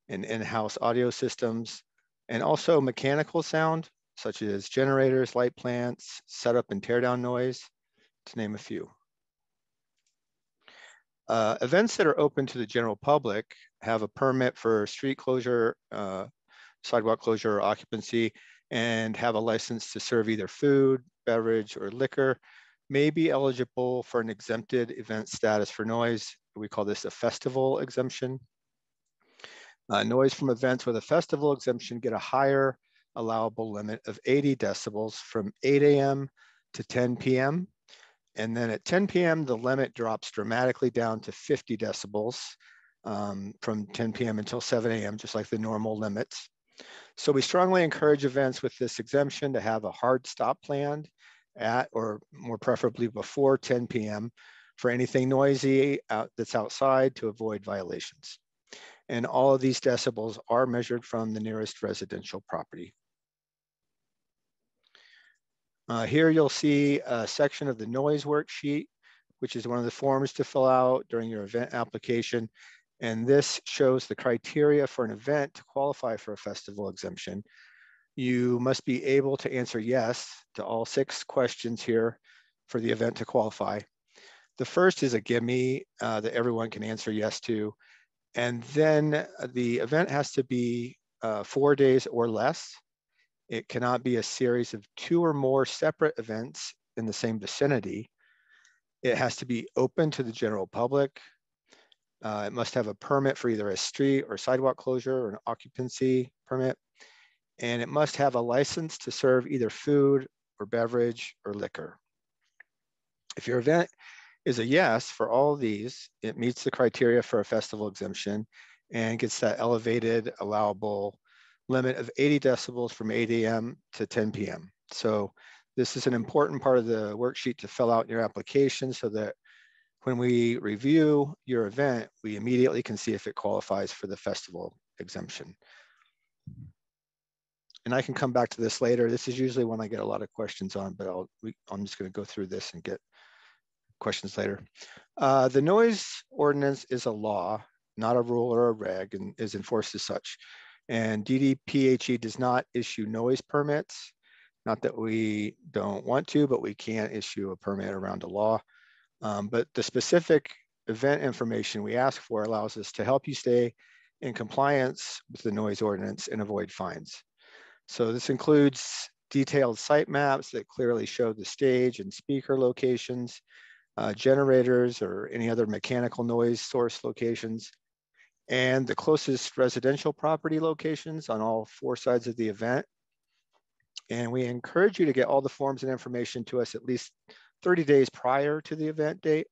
and in-house audio systems, and also mechanical sound, such as generators, light plants, setup and teardown noise, to name a few. Events that are open to the general public have a permit for street closure, sidewalk closure, or occupancy, and have a license to serve either food, beverage, or liquor, may be eligible for an exempted event status for noise. We call this a festival exemption. Noise from events with a festival exemption get a higher allowable limit of 80 decibels from 8 a.m. to 10 p.m. And then at 10 p.m., the limit drops dramatically down to 50 decibels from 10 p.m. until 7 a.m., just like the normal limits. So we strongly encourage events with this exemption to have a hard stop planned at, or more preferably before 10 p.m. for anything noisy that's outside to avoid violations. And all of these decibels are measured from the nearest residential property. Here you'll see a section of the noise worksheet, which is one of the forms to fill out during your event application. And this shows the criteria for an event to qualify for a festival exemption. You must be able to answer yes to all 6 questions here for the event to qualify. The first is a gimme that everyone can answer yes to. And then the event has to be 4 days or less. It cannot be a series of 2 or more separate events in the same vicinity. It has to be open to the general public. It must have a permit for either a street or sidewalk closure or an occupancy permit. And it must have a license to serve either food or beverage or liquor. If your event is a yes for all of these, it meets the criteria for a festival exemption and gets that elevated allowable limit of 80 decibels from 8 a.m. to 10 p.m. So this is an important part of the worksheet to fill out in your application so that when we review your event, we immediately can see if it qualifies for the festival exemption. And I can come back to this later. This is usually one I get a lot of questions on, but I'm just going to go through this and get questions later. The noise ordinance is a law, not a rule or a reg, and is enforced as such. And DDPHE does not issue noise permits. Not that we don't want to, but we can't issue a permit around a law. But the specific event information we ask for allows us to help you stay in compliance with the noise ordinance and avoid fines. So this includes detailed site maps that clearly show the stage and speaker locations, generators or any other mechanical noise source locations, and the closest residential property locations on all 4 sides of the event. And we encourage you to get all the forms and information to us at least 30 days prior to the event date,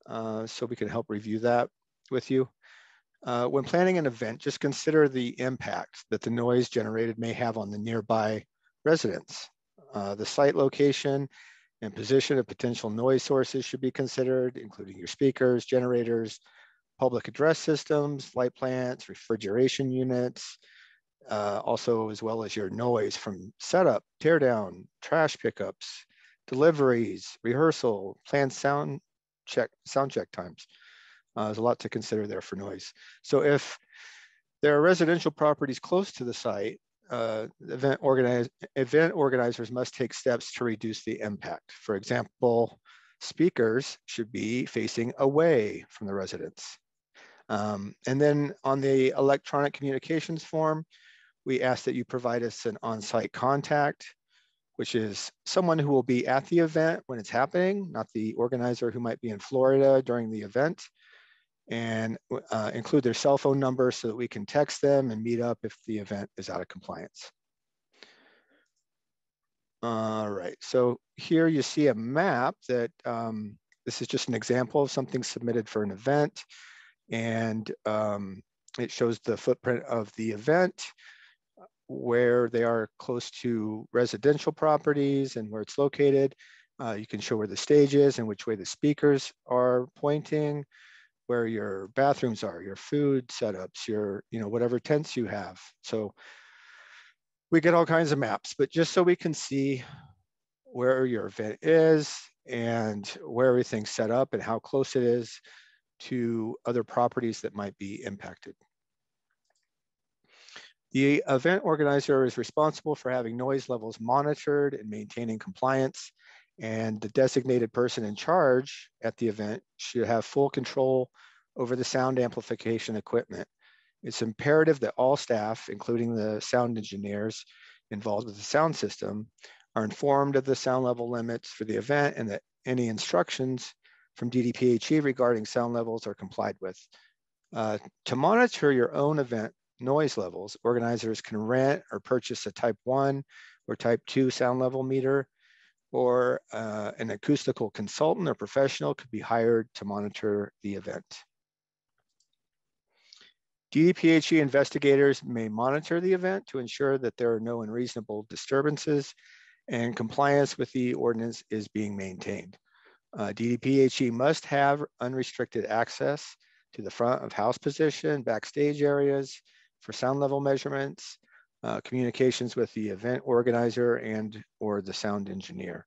so we can help review that with you. When planning an event, just consider the impact that the noise generated may have on the nearby residents. The site location and position of potential noise sources should be considered, including your speakers, generators, public address systems, light plants, refrigeration units, also as well as your noise from setup, teardown, trash pickups, deliveries, rehearsal, planned sound check times. There's a lot to consider there for noise. So if there are residential properties close to the site, event organizers must take steps to reduce the impact. For example, speakers should be facing away from the residents. And then on the electronic communications form, we ask that you provide us an on-site contact, which is someone who will be at the event when it's happening, not the organizer who might be in Florida during the event, and include their cell phone number so that we can text them and meet up if the event is out of compliance. All right, so here you see a map that this is just an example of something submitted for an event, and it shows the footprint of the event, where they are close to residential properties and where it's located. You can show where the stage is and which way the speakers are pointing, where your bathrooms are, your food setups, your, whatever tents you have. So we get all kinds of maps, but just so we can see where your event is and where everything's set up and how close it is to other properties that might be impacted. The event organizer is responsible for having noise levels monitored and maintaining compliance, and the designated person in charge at the event should have full control over the sound amplification equipment. It's imperative that all staff, including the sound engineers involved with the sound system, are informed of the sound level limits for the event and that any instructions from DDPHE regarding sound levels are complied with. To monitor your own event noise levels, organizers can rent or purchase a type 1 or type 2 sound level meter, or an acoustical consultant or professional could be hired to monitor the event. DDPHE investigators may monitor the event to ensure that there are no unreasonable disturbances and compliance with the ordinance is being maintained. DDPHE must have unrestricted access to the front of house position, backstage areas for sound level measurements, communications with the event organizer and or the sound engineer.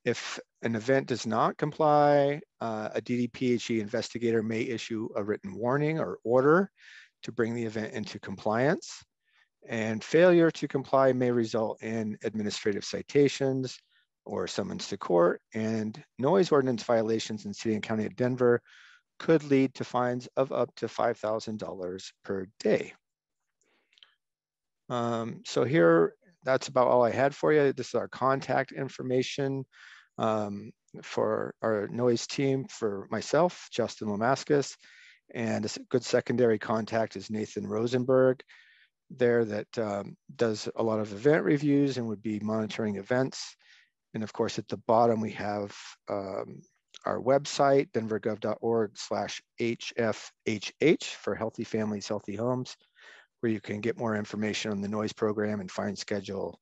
If an event does not comply, a DDPHE investigator may issue a written warning or order to bring the event into compliance, and failure to comply may result in administrative citations or summons to court, and noise ordinance violations in City and County of Denver could lead to fines of up to $5,000 per day. So here, that's about all I had for you. This is our contact information for our noise team, for myself, Justin LaMascus, and a good secondary contact is Nathan Rosenberg there that does a lot of event reviews and would be monitoring events. And of course, at the bottom, we have our website, denvergov.org/HFHH for Healthy Families, Healthy Homes, where you can get more information on the noise program and fine schedule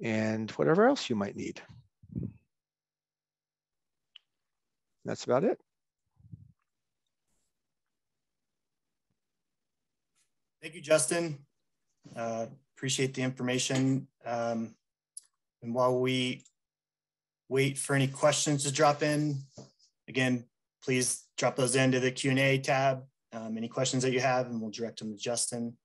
and whatever else you might need. That's about it. Thank you, Justin. Appreciate the information. And while we wait for any questions to drop in, again, please drop those into the Q&A tab. Any questions that you have, and we'll direct them to Justin.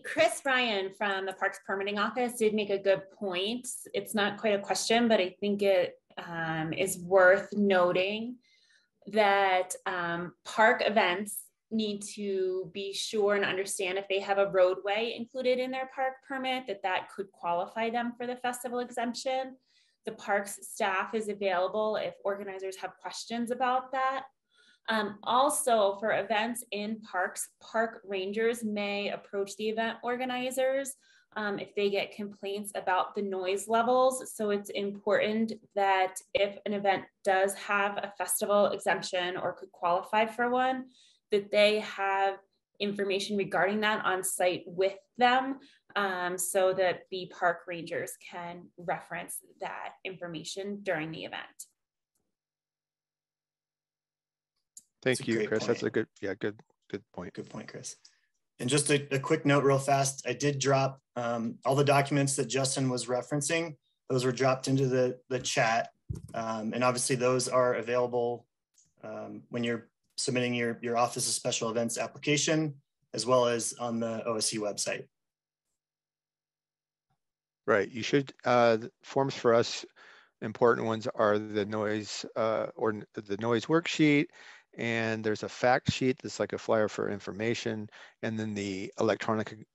Chris Ryan from the Parks Permitting Office did make a good point. It's not quite a question, but I think it is worth noting that park events need to be sure and understand if they have a roadway included in their park permit, that could qualify them for the festival exemption. The parks staff is available if organizers have questions about that. Also, for events in parks, park rangers may approach the event organizers if they get complaints about the noise levels. So it's important that if an event does have a festival exemption or could qualify for one, that they have information regarding that on site with them, so that the park rangers can reference that information during the event. Thank you, Chris. That's a good, good point. Good point, Chris. And just a quick note real fast, I did drop all the documents that Justin was referencing. Those were dropped into the chat. And obviously those are available when you're submitting your Office of Special Events application, as well as on the OSE website. Right, you should, forms for us, important ones are the noise or the noise worksheet, and there's a fact sheet that's like a flyer for information, and then the electronic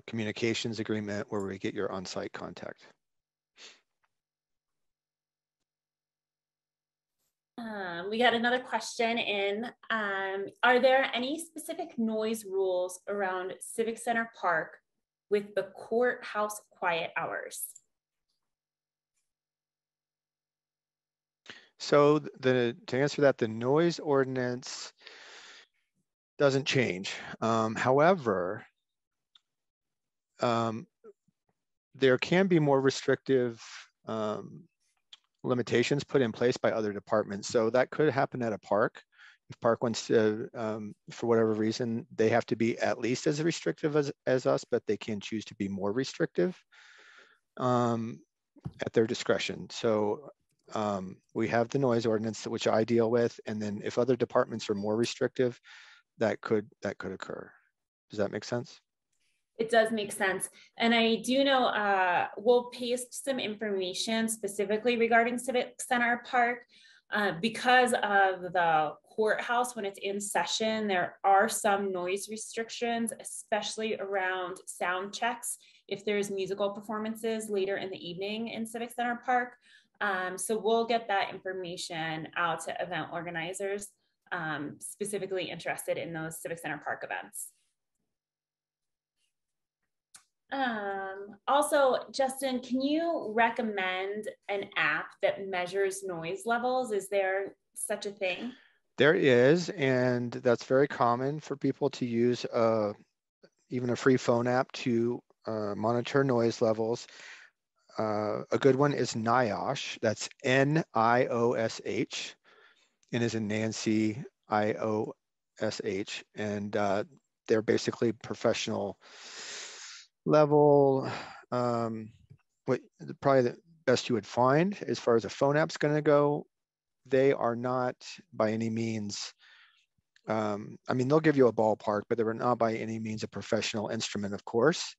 communications agreement where we get your on-site contact. We got another question in. Are there any specific noise rules around Civic Center Park with the courthouse quiet hours? So to answer that, the noise ordinance doesn't change. However, there can be more restrictive limitations put in place by other departments. So that could happen at a park. If park wants to, for whatever reason, they have to be at least as restrictive as us, but they can choose to be more restrictive at their discretion. So we have the noise ordinance, which I deal with, and then if other departments are more restrictive, that could occur. Does that make sense? It does make sense. And I do know we'll paste some information specifically regarding Civic Center Park because of the courthouse. When it's in session, there are some noise restrictions, especially around sound checks if there's musical performances later in the evening in Civic Center Park. So we'll get that information out to event organizers specifically interested in those Civic Center Park events. Also, Justin, can you recommend an app that measures noise levels? Is there such a thing? There is, and that's very common for people to use even a free phone app to monitor noise levels. A good one is NIOSH. That's NIOSH, and is in Nancy, IOSH, and they're basically professional level. What probably the best you would find as far as a phone app's going to go. They are not by any means. I mean, they'll give you a ballpark, but they're not by any means a professional instrument, of course.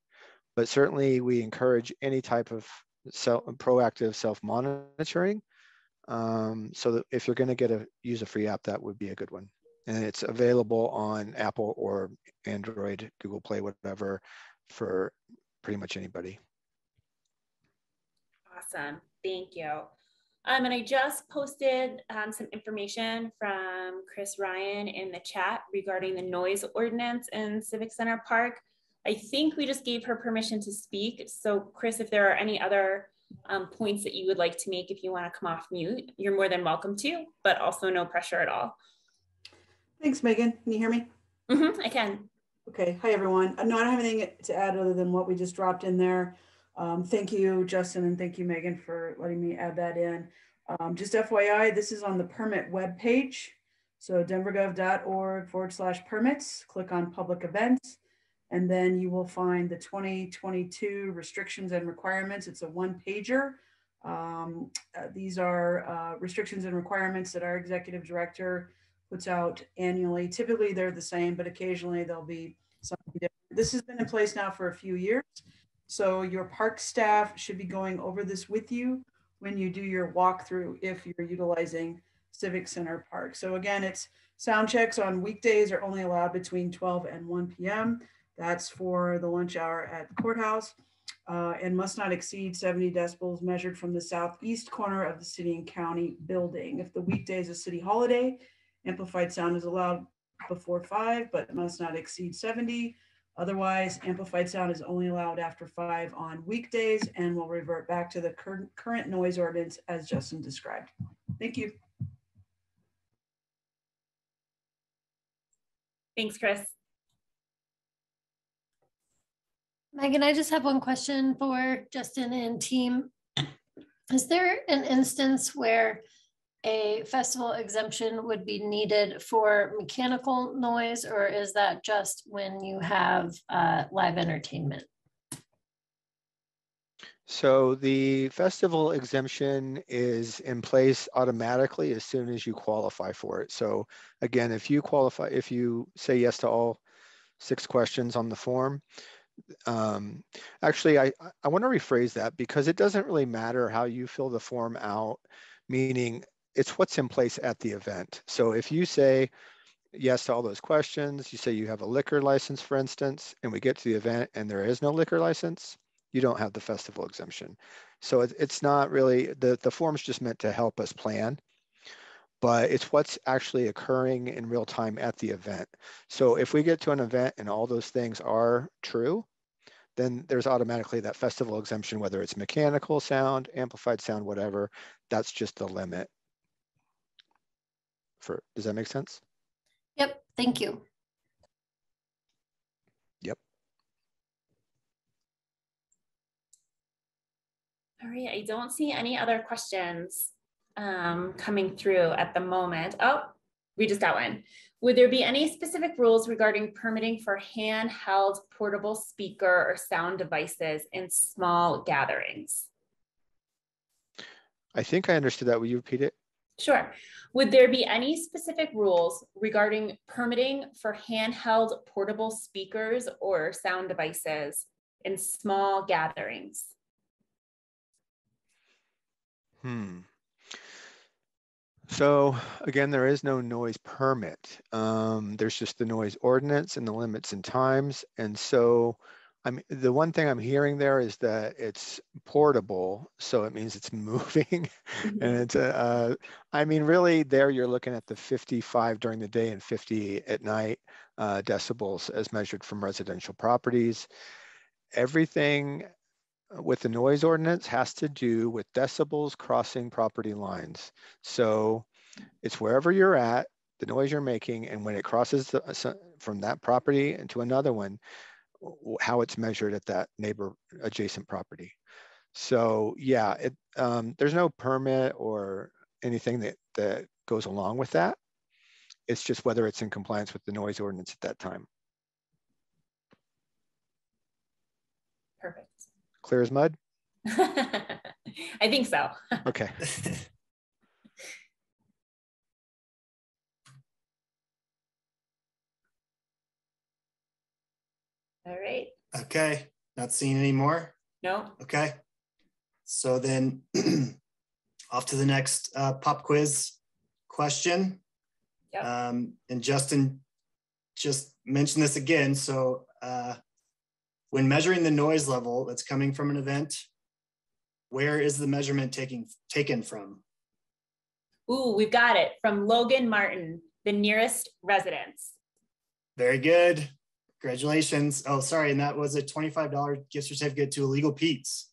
But certainly, we encourage any type of proactive self-monitoring. So that if you're going to use a free app, that would be a good one. And it's available on Apple or Android, Google Play, whatever, for pretty much anybody. Awesome, thank you. And I just posted some information from Chris Ryan in the chat regarding the noise ordinance in Civic Center Park. I think we just gave her permission to speak. So Chris, if there are any other points that you would like to make, if you want to come off mute, you're more than welcome to, but also no pressure at all. Thanks, Megan. Can you hear me? I can. Okay. Hi, everyone. No, I don't have anything to add other than what we just dropped in there. Thank you, Justin, and thank you, Megan, for letting me add that in. Just FYI, this is on the permit webpage. So denvergov.org/permits, click on public events, and then you will find the 2022 restrictions and requirements. It's a one-pager. These are restrictions and requirements that our executive director puts out annually. Typically they're the same, but occasionally there'll be something different. This has been in place now for a few years. So your park staff should be going over this with you when you do your walkthrough if you're utilizing Civic Center Park. So again, it's sound checks on weekdays are only allowed between 12 and 1 p.m. That's for the lunch hour at the courthouse, and must not exceed 70 decibels measured from the southeast corner of the city and county building. If the weekday is a city holiday, amplified sound is allowed before 5, but must not exceed 70. Otherwise, amplified sound is only allowed after 5 on weekdays and will revert back to the current noise ordinance as Justin described. Thank you. Thanks, Chris. Megan, I just have one question for Justin and team. Is there an instance where a festival exemption would be needed for mechanical noise, or is that just when you have live entertainment? So the festival exemption is in place automatically as soon as you qualify for it. So again, if you qualify, if you say yes to all 6 questions on the form, actually, I want to rephrase that, because it doesn't really matter how you fill the form out, meaning it's what's in place at the event. So if you say yes to all those questions, you say you have a liquor license, for instance, and we get to the event and there is no liquor license, you don't have the festival exemption. So it's not really, the form's just meant to help us plan, but it's what's actually occurring in real time at the event. So if we get to an event and all those things are true, then there's automatically that festival exemption, whether it's mechanical sound, amplified sound, whatever, that's just the limit. Does that make sense? Yep, thank you. Yep. All right, I don't see any other questions coming through at the moment. Oh, we just got one. Would there be any specific rules regarding permitting for handheld portable speaker or sound devices in small gatherings? I think I understood that. Will you repeat it? Sure. Would there be any specific rules regarding permitting for handheld portable speakers or sound devices in small gatherings? So again, there is no noise permit. There's just the noise ordinance and the limits and times. And so the one thing I'm hearing there is that it's portable, so it means it's moving. And it's really there you're looking at the 55 during the day and 50 at night decibels as measured from residential properties. Everything with the noise ordinance has to do with decibels crossing property lines. So it's wherever you're at, the noise you're making, and when it crosses from that property into another one, how it's measured at that neighbor adjacent property. So yeah, there's no permit or anything that goes along with that. It's just whether it's in compliance with the noise ordinance at that time. Perfect. Clear as mud? I think so. Okay. All right. Okay, not seeing any more? No. Okay. So then off to the next pop quiz question. Yep. And Justin just mentioned this again. So when measuring the noise level that's coming from an event, where is the measurement taken from? Ooh, we've got it from Logan Martin, the nearest residence. Very good. Congratulations. Oh, sorry. And that was a $25 gift certificate to Illegal Pete's.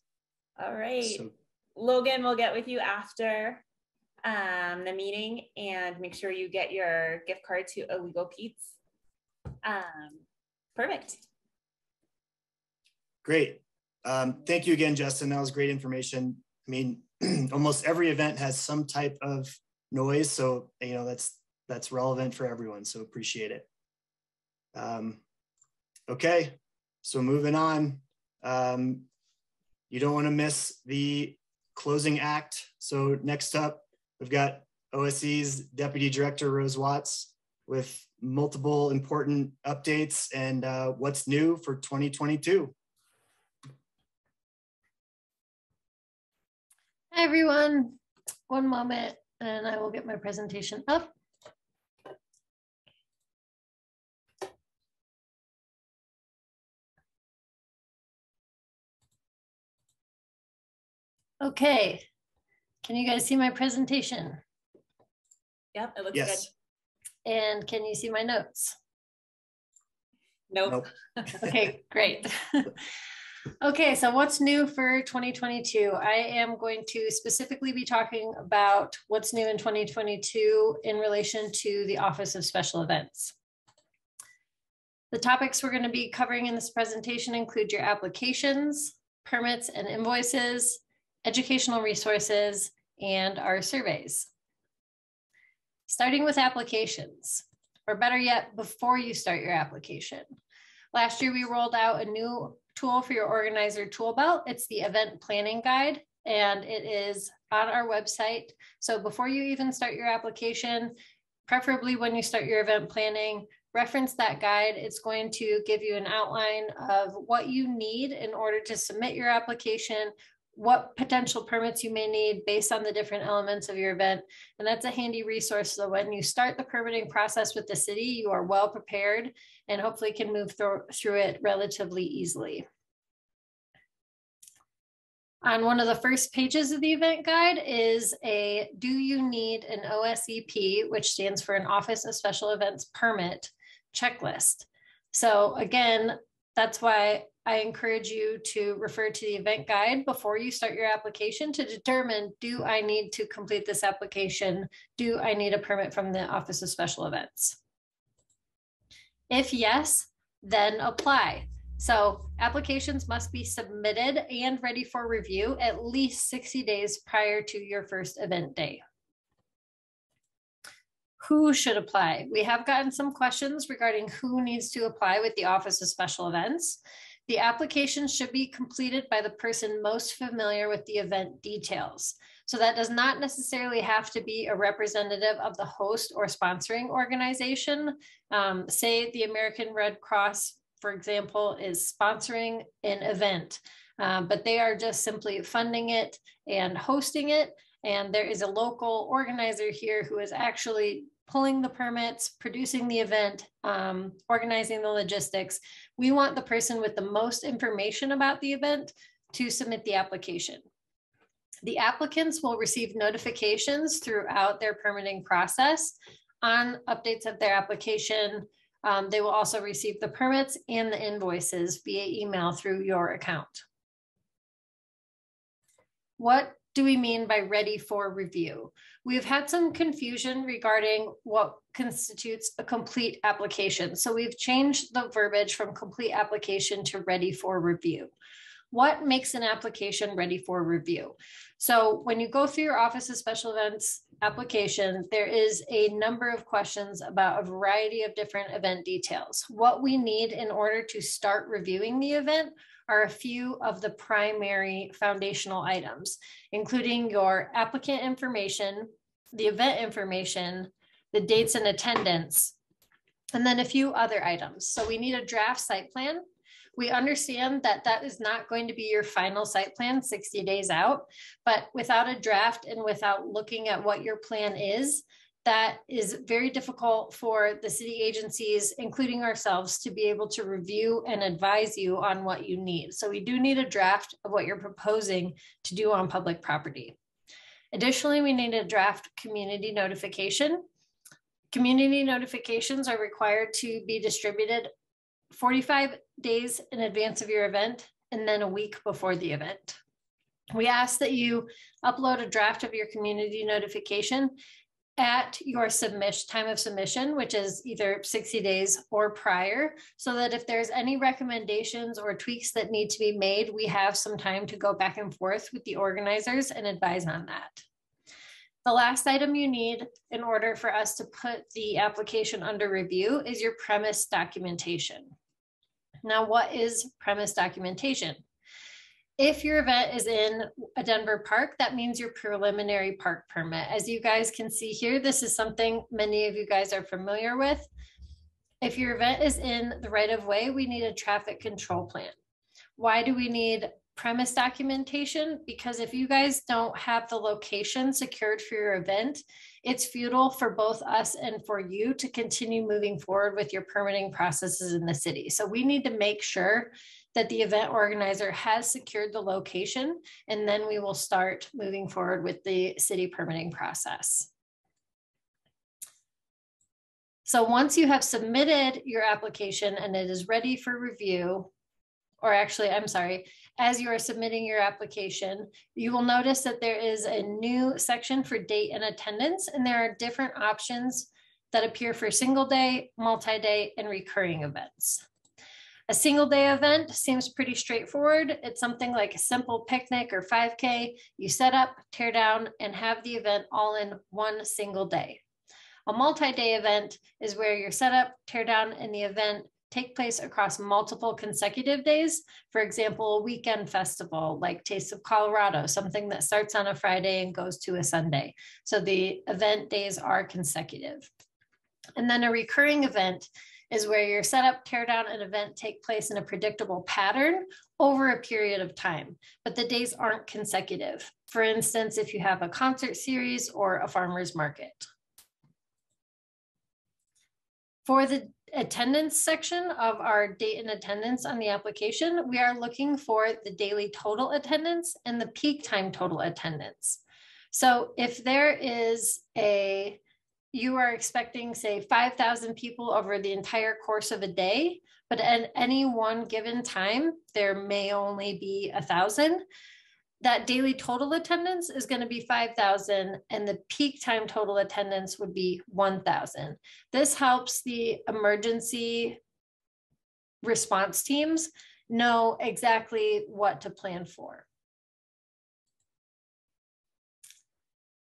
All right. So, Logan, we'll get with you after the meeting and make sure you get your gift card to Illegal Pete's. Perfect. Great. Thank you again, Justin. That was great information. I mean, almost every event has some type of noise. So, you know, that's relevant for everyone. So appreciate it. Okay, so moving on. You don't want to miss the closing act. So next up, we've got OSE's Deputy Director, Rose Watts, with multiple important updates and what's new for 2022. Hi, everyone. One moment, and I will get my presentation up. Okay, can you guys see my presentation? Yep, it looks Yes. Good. And can you see my notes? Nope. Okay, great. Okay, so what's new for 2022? I am going to specifically be talking about what's new in 2022 in relation to the Office of Special Events. The topics we're going to be covering in this presentation include your applications, permits and invoices, educational resources, and our surveys. Starting with applications, or better yet, before you start your application. Last year, we rolled out a new tool for your organizer tool belt. It's the event planning guide, and it is on our website. So before you even start your application, preferably when you start your event planning, reference that guide. It's going to give you an outline of what you need in order to submit your application, what potential permits you may need based on the different elements of your event. And that's a handy resource. So when you start the permitting process with the city, you are well prepared and hopefully can move through it relatively easily. On one of the first pages of the event guide is a do you need an OSEP, which stands for an Office of Special Events permit checklist. So again, that's why I encourage you to refer to the event guide before you start your application to determine, do I need to complete this application? Do I need a permit from the Office of Special Events? If yes, then apply. So applications must be submitted and ready for review at least 60 days prior to your first event day. Who should apply? We have gotten some questions regarding who needs to apply with the Office of Special Events. The application should be completed by the person most familiar with the event details. So that does not necessarily have to be a representative of the host or sponsoring organization. Say the American Red Cross, for example, is sponsoring an event, but they are just simply funding it and hosting it. And there is a local organizer here who is actually pulling the permits, producing the event, organizing the logistics. We want the person with the most information about the event to submit the application. The applicants will receive notifications throughout their permitting process on updates of their application. They will also receive the permits and the invoices via email through your account. What do we mean by ready for review? We've had some confusion regarding what constitutes a complete application. So we've changed the verbiage from complete application to ready for review. What makes an application ready for review? So when you go through your Office of Special Events application, there is a number of questions about a variety of different event details. What we need in order to start reviewing the event are a few of the primary foundational items, including your applicant information, the event information, the dates and attendance, and then a few other items. So we need a draft site plan. We understand that that is not going to be your final site plan 60 days out, but without a draft and without looking at what your plan is, that is very difficult for the city agencies, including ourselves, to be able to review and advise you on what you need. So we do need a draft of what you're proposing to do on public property. Additionally, we need a draft community notification. Community notifications are required to be distributed 45 days in advance of your event and then a week before the event. We ask that you upload a draft of your community notification at your time of submission, which is either 60 days or prior, so that if there's any recommendations or tweaks that need to be made, we have some time to go back and forth with the organizers and advise on that. The last item you need in order for us to put the application under review is your premise documentation. Now, what is premise documentation? If your event is in a Denver park, that means your preliminary park permit. As you guys can see here, this is something many of you guys are familiar with. If your event is in the right of way, we need a traffic control plan. Why do we need premise documentation? Because if you guys don't have the location secured for your event, it's futile for both us and for you to continue moving forward with your permitting processes in the city. So we need to make sure that the event organizer has secured the location, and then we will start moving forward with the city permitting process. So once you have submitted your application and it is ready for review, or actually, I'm sorry, as you are submitting your application, you will notice that there is a new section for date and attendance, and there are different options that appear for single day, multi-day, and recurring events. A single day event seems pretty straightforward. It's something like a simple picnic or 5K. You set up, tear down, and have the event all in one single day. A multi-day event is where your setup, tear down, and the event take place across multiple consecutive days. For example, a weekend festival like Taste of Colorado, something that starts on a Friday and goes to a Sunday. So the event days are consecutive. And then a recurring event is where your setup, tear down, and event take place in a predictable pattern over a period of time, but the days aren't consecutive. For instance, if you have a concert series or a farmer's market. For the attendance section of our date and attendance on the application, we are looking for the daily total attendance and the peak time total attendance. So if there is you are expecting, say, 5,000 people over the entire course of a day, but at any one given time, there may only be 1,000. That daily total attendance is going to be 5,000, and the peak time total attendance would be 1,000. This helps the emergency response teams know exactly what to plan for.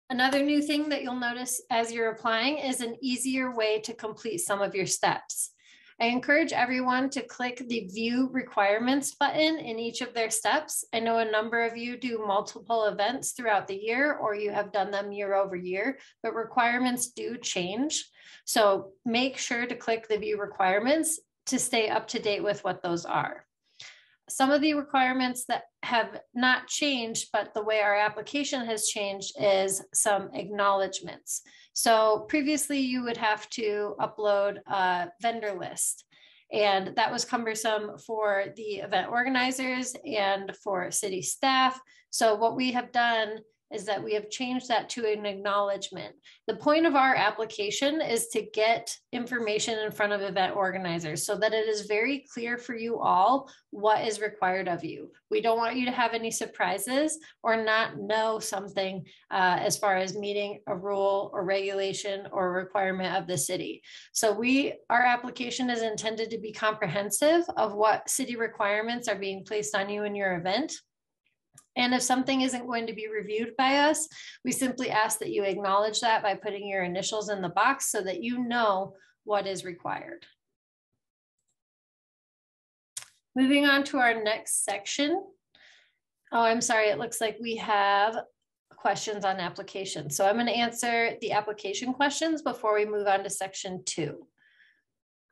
Another new thing that you'll notice as you're applying is an easier way to complete some of your steps. I encourage everyone to click the View Requirements button in each of their steps. I know a number of you do multiple events throughout the year, or you have done them year over year, but requirements do change. So make sure to click the View Requirements to stay up to date with what those are. Some of the requirements that have not changed, but the way our application has changed is some acknowledgements. So previously you would have to upload a vendor list, and that was cumbersome for the event organizers and for city staff. So what we have done is that we have changed that to an acknowledgement. The point of our application is to get information in front of event organizers so that it is very clear for you all what is required of you. We don't want you to have any surprises or not know something as far as meeting a rule or regulation or requirement of the city. So our application is intended to be comprehensive of what city requirements are being placed on you in your event. And if something isn't going to be reviewed by us, we simply ask that you acknowledge that by putting your initials in the box so that you know what is required. Moving on to our next section. Oh, I'm sorry, it looks like we have questions on application. So I'm going to answer the application questions before we move on to section 2.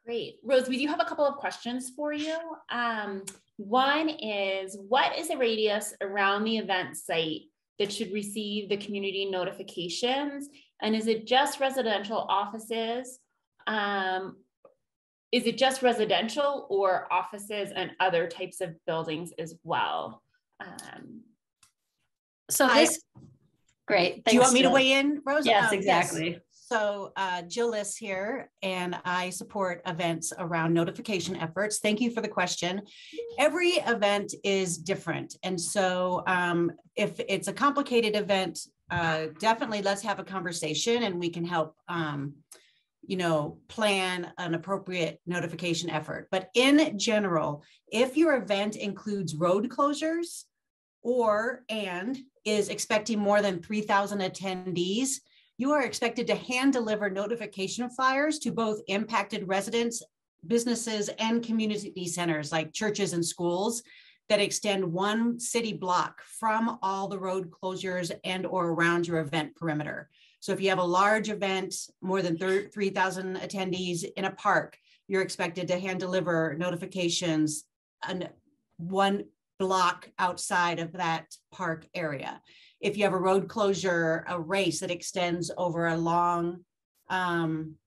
Great. Rose, we do have a couple of questions for you. One is, what is the radius around the event site that should receive the community notifications? And is it just residential offices? Is it just residential or offices and other types of buildings as well? Great. Thanks, do you want me Jill. to weigh in, Rose? Yes, exactly. Yes. So Jill Liss here, and I support events around notification efforts. Thank you for the question. Every event is different. And so if it's a complicated event, definitely let's have a conversation and we can help plan an appropriate notification effort. But in general, if your event includes road closures and is expecting more than 3,000 attendees, you are expected to hand deliver notification flyers to both impacted residents, businesses, and community centers like churches and schools that extend 1 city block from all the road closures and or around your event perimeter. So if you have a large event, more than 3,000 attendees in a park, you're expected to hand deliver notifications on 1 block outside of that park area. If you have a road closure, a race that extends over a long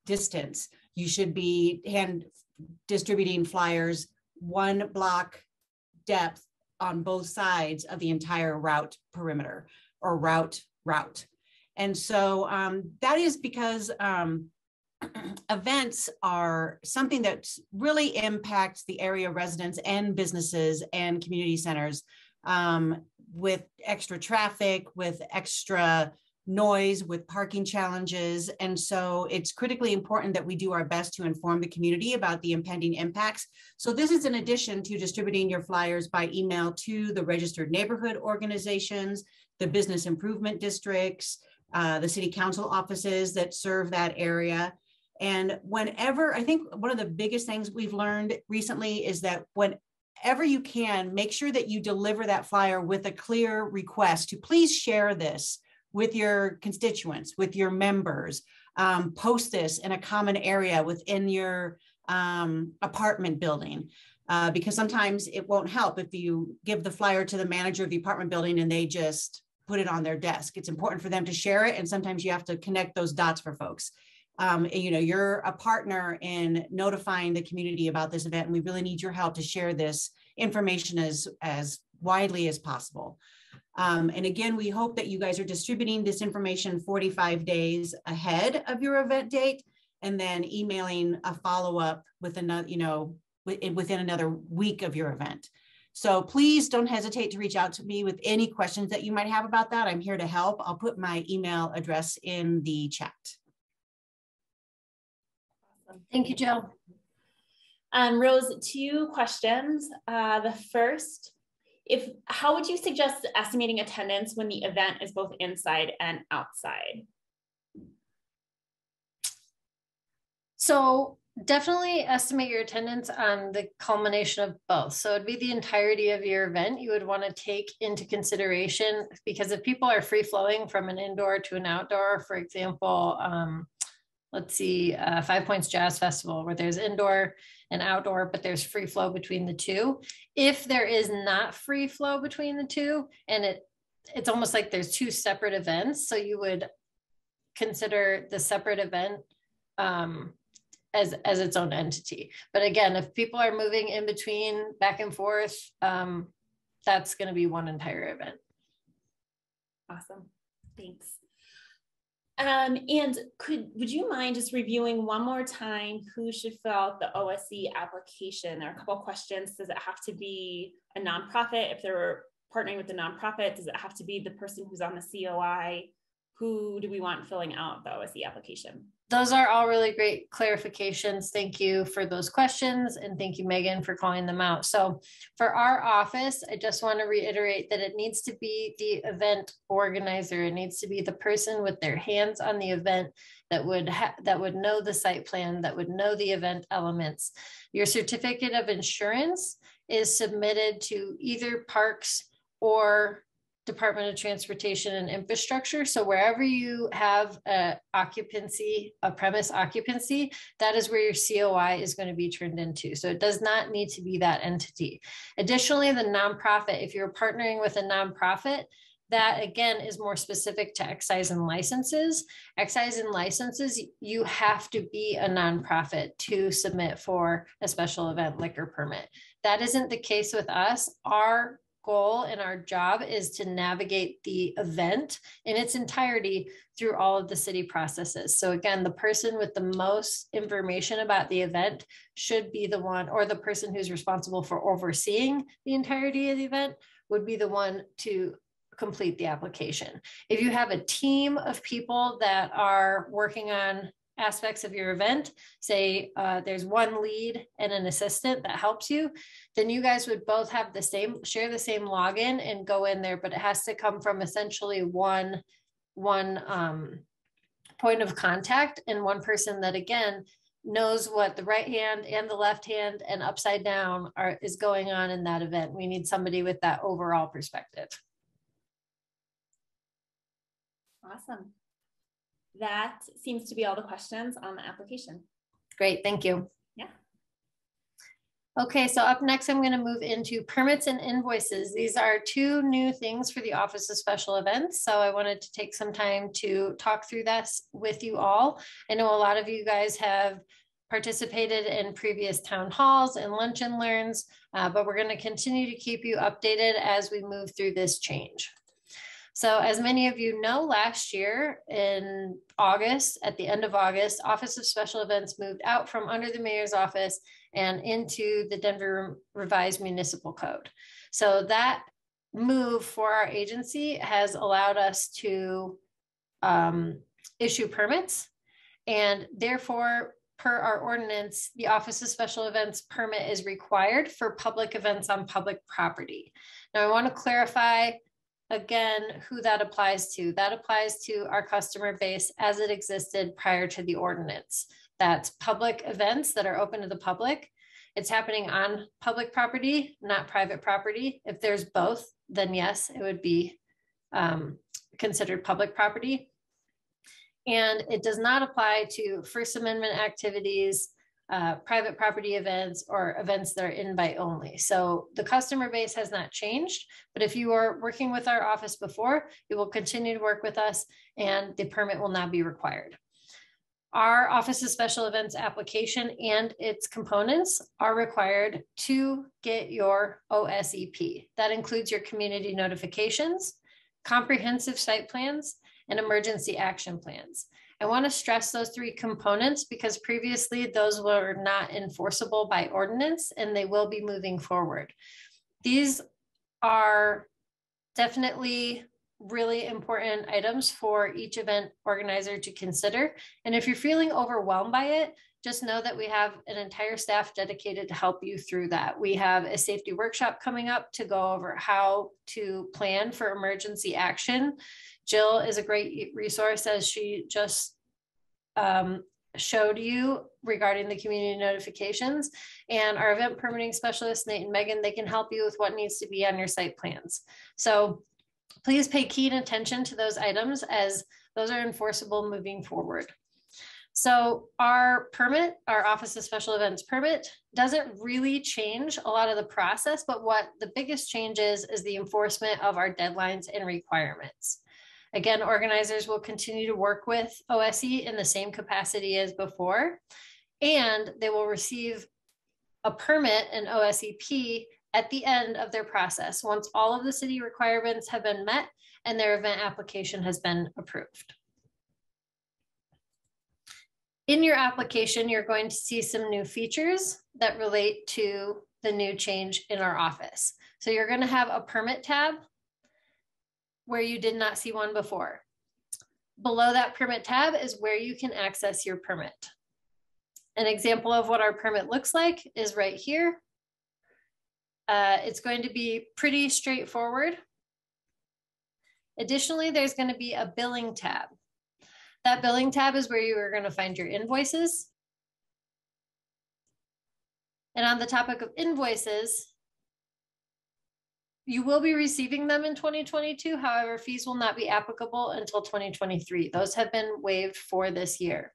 distance, you should be hand distributing flyers 1 block depth on both sides of the entire route perimeter or route. And so that is because events are something that really impacts the area residents and businesses and community centers with extra traffic, with extra noise, with parking challenges. And so it's critically important that we do our best to inform the community about the impending impacts. So this is in addition to distributing your flyers by email to the registered neighborhood organizations, the business improvement districts, the city council offices that serve that area. And I think one of the biggest things we've learned recently is that whenever you can, make sure that you deliver that flyer with a clear request to please share this with your constituents, with your members, post this in a common area within your apartment building, because sometimes it won't help if you give the flyer to the manager of the apartment building and they just put it on their desk. It's important for them to share it, and sometimes you have to connect those dots for folks. You're a partner in notifying the community about this event, and we really need your help to share this information as widely as possible. And again, we hope that you guys are distributing this information 45 days ahead of your event date, and then emailing a follow-up with another, within another week of your event. So please don't hesitate to reach out to me with any questions that you might have about that. I'm here to help. I'll put my email address in the chat. Awesome. Thank you, Jill. Rose, 2 questions. The first, how would you suggest estimating attendance when the event is both inside and outside? So definitely estimate your attendance on the culmination of both. So it'd be the entirety of your event you would want to take into consideration, because if people are free flowing from an indoor to an outdoor, for example, let's see, 5 Points Jazz Festival, where there's indoor and outdoor, but there's free flow between the two. If there is not free flow between the two, and it's almost like there's 2 separate events, so you would consider the separate event as its own entity. But again, if people are moving in between, back and forth, that's going to be one entire event. Awesome, thanks. And would you mind just reviewing one more time who should fill out the OSE application? There are a couple of questions. Does it have to be a nonprofit? If they're partnering with the nonprofit, does it have to be the person who's on the COI? Who do we want filling out the OSE application? Those are all really great clarifications. Thank you for those questions. And thank you, Megan, for calling them out. So for our office, I just want to reiterate that it needs to be the event organizer. It needs to be the person with their hands on the event that would know the site plan, that would know the event elements. Your certificate of insurance is submitted to either Parks or Department of Transportation and Infrastructure. So wherever you have a premise occupancy, that is where your COI is going to be turned into. So it does not need to be that entity. Additionally, the nonprofit, if you're partnering with a nonprofit, that again is more specific to excise and licenses. Excise and licenses, you have to be a nonprofit to submit for a special event liquor permit. That isn't the case with us. Our goal and our job is to navigate the event in its entirety through all of the city processes. So again, the person with the most information about the event should be the one, or the person who's responsible for overseeing the entirety of the event would be the one to complete the application. If you have a team of people that are working on aspects of your event, say there's one lead and an assistant that helps you, then you guys would both have share the same login and go in there, but it has to come from essentially one point of contact, and one person that again knows what the right hand and the left hand and upside down is going on in that event. We need somebody with that overall perspective. Awesome. That seems to be all the questions on the application. Great, thank you. Yeah. Okay, so up next, I'm going to move into permits and invoices. These are 2 new things for the Office of Special Events. So I wanted to take some time to talk through this with you all. I know a lot of you guys have participated in previous town halls and lunch and learns, but we're going to continue to keep you updated as we move through this change. So as many of you know, last year in August, at the end of August, Office of Special Events moved out from under the mayor's office and into the Denver Revised Municipal Code. So that move for our agency has allowed us to issue permits, and therefore, per our ordinance, the Office of Special Events permit is required for public events on public property. Now I want to clarify again who that applies to. That applies to our customer base as it existed prior to the ordinance. That's public events that are open to the public. It's happening on public property, not private property. If there's both, then yes, it would be considered public property. And it does not apply to First Amendment activities, private property events, or events that are invite only. So the customer base has not changed, but if you are working with our office before, you will continue to work with us and the permit will not be required. Our Office of Special Events application and its components are required to get your OSEP. That includes your community notifications, comprehensive site plans, and emergency action plans. I want to stress those three components because previously those were not enforceable by ordinance and they will be moving forward. These are definitely really important items for each event organizer to consider. And if you're feeling overwhelmed by it, just know that we have an entire staff dedicated to help you through that. We have a safety workshop coming up to go over how to plan for emergency action. Jill is a great resource, as she just showed you regarding the community notifications. And our event permitting specialists, Nate and Megan, they can help you with what needs to be on your site plans. So please pay keen attention to those items as those are enforceable moving forward. So our permit, our Office of Special Events permit, doesn't really change a lot of the process, but what the biggest change is the enforcement of our deadlines and requirements. Again, organizers will continue to work with OSE in the same capacity as before, and they will receive a permit, an OSEP, at the end of their process, once all of the city requirements have been met and their event application has been approved. In your application, you're going to see some new features that relate to the new change in our office. So you're going to have a permit tab where you did not see one before. Below that permit tab is where you can access your permit. An example of what our permit looks like is right here. It's going to be pretty straightforward. Additionally, there's going to be a billing tab. That billing tab is where you are going to find your invoices. And on the topic of invoices, you will be receiving them in 2022. However, fees will not be applicable until 2023. Those have been waived for this year.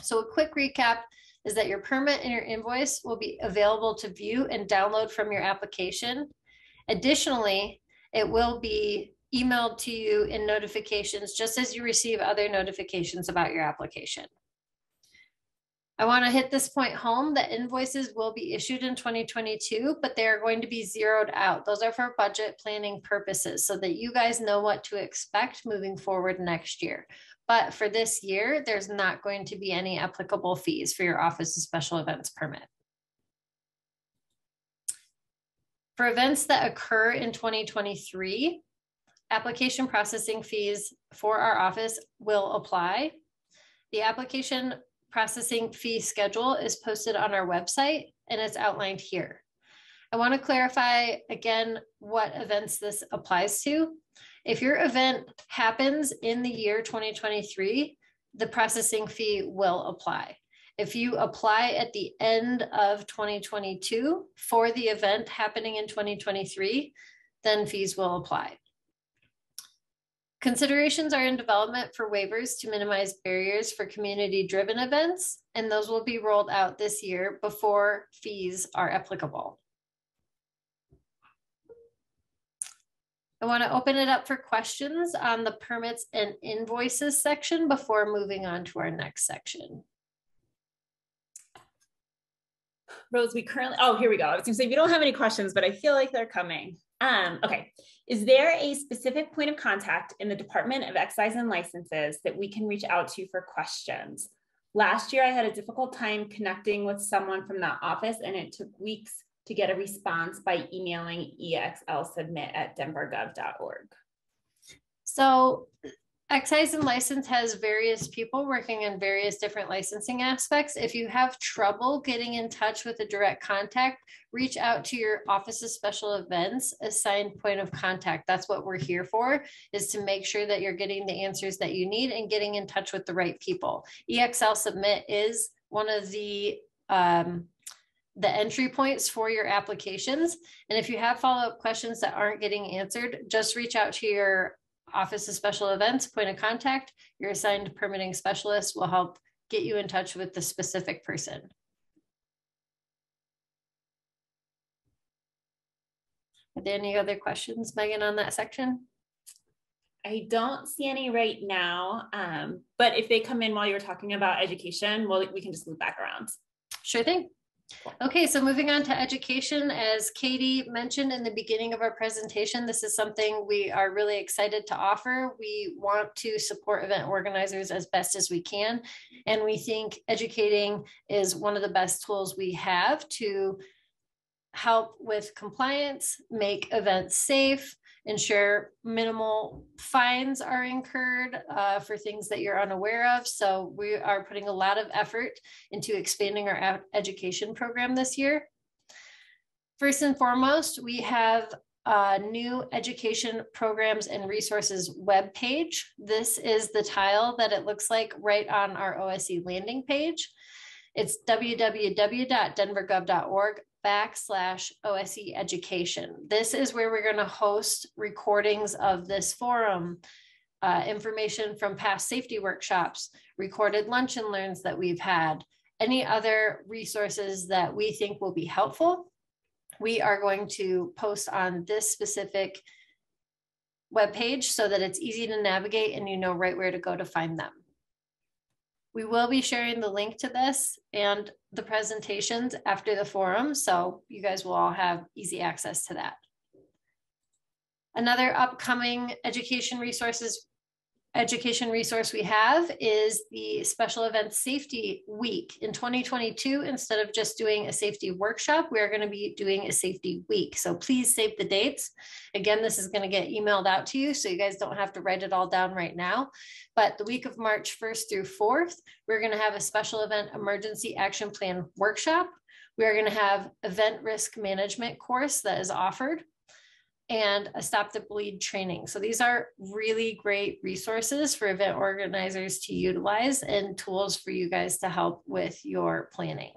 So a quick recap is that your permit and your invoice will be available to view and download from your application. Additionally, it will be emailed to you in notifications just as you receive other notifications about your application. I want to hit this point home that invoices will be issued in 2022, but they are going to be zeroed out. Those are for budget planning purposes so that you guys know what to expect moving forward next year. But for this year, there's not going to be any applicable fees for your Office of Special Events permit. For events that occur in 2023, application processing fees for our office will apply. The application processing fee schedule is posted on our website and it's outlined here. I want to clarify again what events this applies to. If your event happens in the year 2023, the processing fee will apply. If you apply at the end of 2022 for the event happening in 2023, then fees will apply. Considerations are in development for waivers to minimize barriers for community-driven events, and those will be rolled out this year before fees are applicable. I want to open it up for questions on the permits and invoices section before moving on to our next section. Rose, we currently, oh, here we go. I was gonna say, we don't have any questions, but I feel like they're coming. Okay, is there a specific point of contact in the Department of Excise and Licenses that we can reach out to for questions? Last year, I had a difficult time connecting with someone from that office and it took weeks to get a response by emailing exlsubmit@denvergov.org. So Excise and License has various people working in various different licensing aspects. If you have trouble getting in touch with a direct contact, reach out to your Office of Special Events assigned point of contact. That's what we're here for, is to make sure that you're getting the answers that you need and getting in touch with the right people. EXL Submit is one of the entry points for your applications. And if you have follow-up questions that aren't getting answered, just reach out to your Office of Special Events point of contact. Your assigned permitting specialist will help get you in touch with the specific person. Are there any other questions, Megan, on that section? I don't see any right now, but if they come in while you're talking about education, well, we can just loop back around. Sure thing. Okay, so moving on to education, as Katie mentioned in the beginning of our presentation, this is something we are really excited to offer. We want to support event organizers as best as we can, and we think educating is one of the best tools we have to help with compliance, make events safe, ensure minimal fines are incurred for things that you're unaware of. So we are putting a lot of effort into expanding our education program this year. First and foremost, we have a new education programs and resources webpage. This is the tile that it looks like right on our OSE landing page. It's www.denvergov.org/OSE education. This is where we're going to host recordings of this forum, information from past safety workshops, recorded lunch and learns that we've had, any other resources that we think will be helpful. We are going to post on this specific webpage so that it's easy to navigate and you know right where to go to find them. We will be sharing the link to this and the presentations after the forum, so you guys will all have easy access to that. Another upcoming education resource we have is the Special Events Safety Week. In 2022, instead of just doing a safety workshop, we're going to be doing a safety week. So please save the dates. Again, this is going to get emailed out to you, so you guys don't have to write it all down right now. But the week of March 1st through 4th, we're going to have a special event emergency action plan workshop. We are going to have event risk management course that is offered, and a Stop the Bleed training. So these are really great resources for event organizers to utilize and tools for you guys to help with your planning.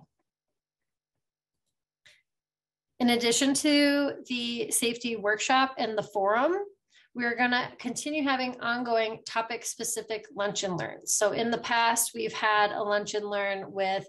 In addition to the safety workshop and the forum, we're gonna continue having ongoing topic-specific lunch and learns. So in the past, we've had a lunch and learn with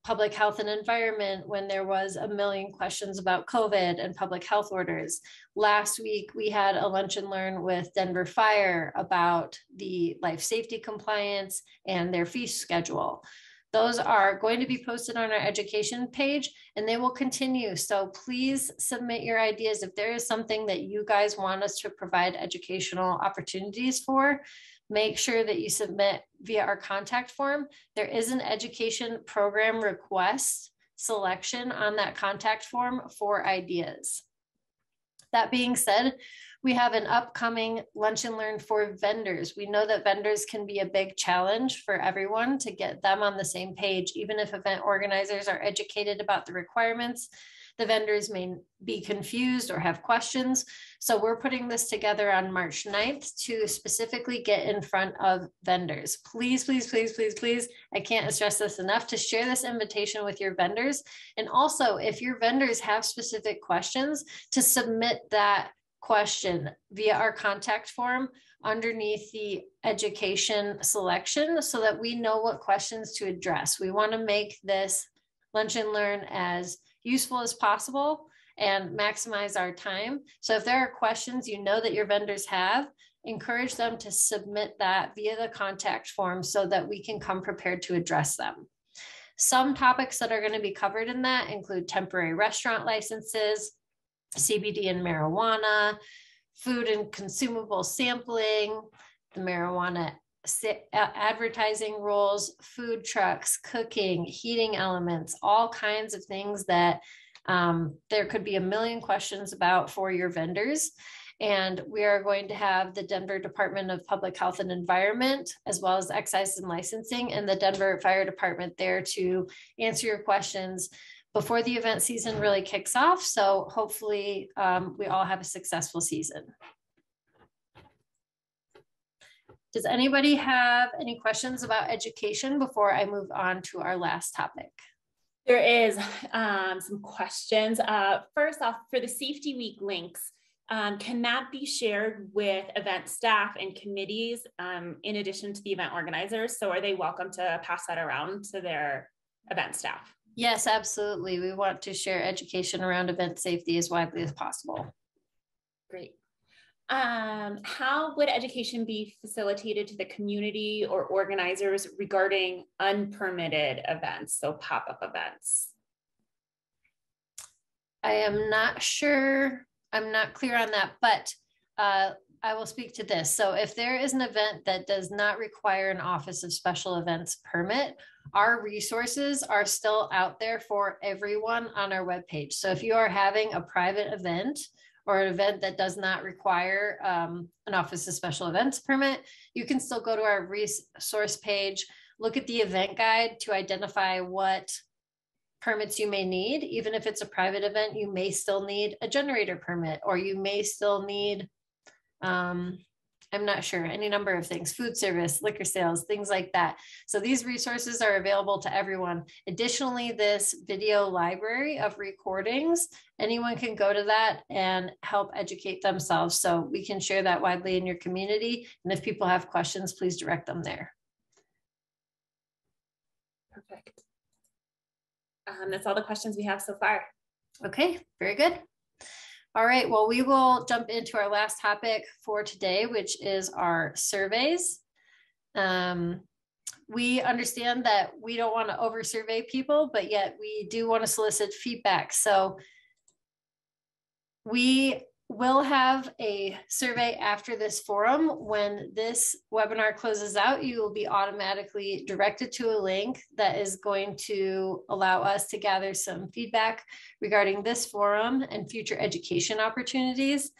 Public Health and Environment when there was a million questions about COVID and public health orders. Last week, we had a lunch and learn with Denver Fire about the life safety compliance and their fee schedule. Those are going to be posted on our education page and they will continue. So please submit your ideas. If there is something that you guys want us to provide educational opportunities for, make sure that you submit via our contact form. There is an education program request selection on that contact form for ideas. That being said, we have an upcoming lunch and learn for vendors. We know that vendors can be a big challenge for everyone to get them on the same page. Even if event organizers are educated about the requirements, the vendors may be confused or have questions. So we're putting this together on March 9th to specifically get in front of vendors. Please, please, please, please, please, I can't stress this enough, to share this invitation with your vendors. And also, if your vendors have specific questions, to submit that question via our contact form underneath the education selection so that we know what questions to address. We want to make this lunch and learn as useful as possible and maximize our time. So if there are questions you know that your vendors have, encourage them to submit that via the contact form so that we can come prepared to address them. Some topics that are going to be covered in that include temporary restaurant licenses, CBD and marijuana, food and consumable sampling, the marijuana advertising rules, food trucks, cooking, heating elements, all kinds of things that there could be a million questions about for your vendors. And we are going to have the Denver Department of Public Health and Environment, as well as Excise and Licensing, and the Denver Fire Department there to answer your questions before the event season really kicks off. So hopefully we all have a successful season. Does anybody have any questions about education before I move on to our last topic? There is some questions. First off, for the Safety Week links, can that be shared with event staff and committees in addition to the event organizers? So are they welcome to pass that around to their event staff? Yes, absolutely. We want to share education around event safety as widely as possible. Great. How would education be facilitated to the community or organizers regarding unpermitted events, so pop-up events? I am not sure. I'm not clear on that, but I will speak to this. So if there is an event that does not require an Office of Special Events permit, our resources are still out there for everyone on our webpage. So if you are having a private event or an event that does not require an Office of Special Events permit, you can still go to our resource page, look at the event guide to identify what permits you may need. Even if it's a private event, you may still need a generator permit, or you may still need, I'm not sure, any number of things, food service, liquor sales, things like that. So these resources are available to everyone. Additionally, this video library of recordings, anyone can go to that and help educate themselves. So we can share that widely in your community. And if people have questions, please direct them there. Perfect. That's all the questions we have so far. Okay, very good. All right, well, we will jump into our last topic for today, which is our surveys. We understand that we don't want to over survey people, but yet we do want to solicit feedback. So we will have a survey after this forum. When this webinar closes out, you will be automatically directed to a link that is going to allow us to gather some feedback regarding this forum and future education opportunities.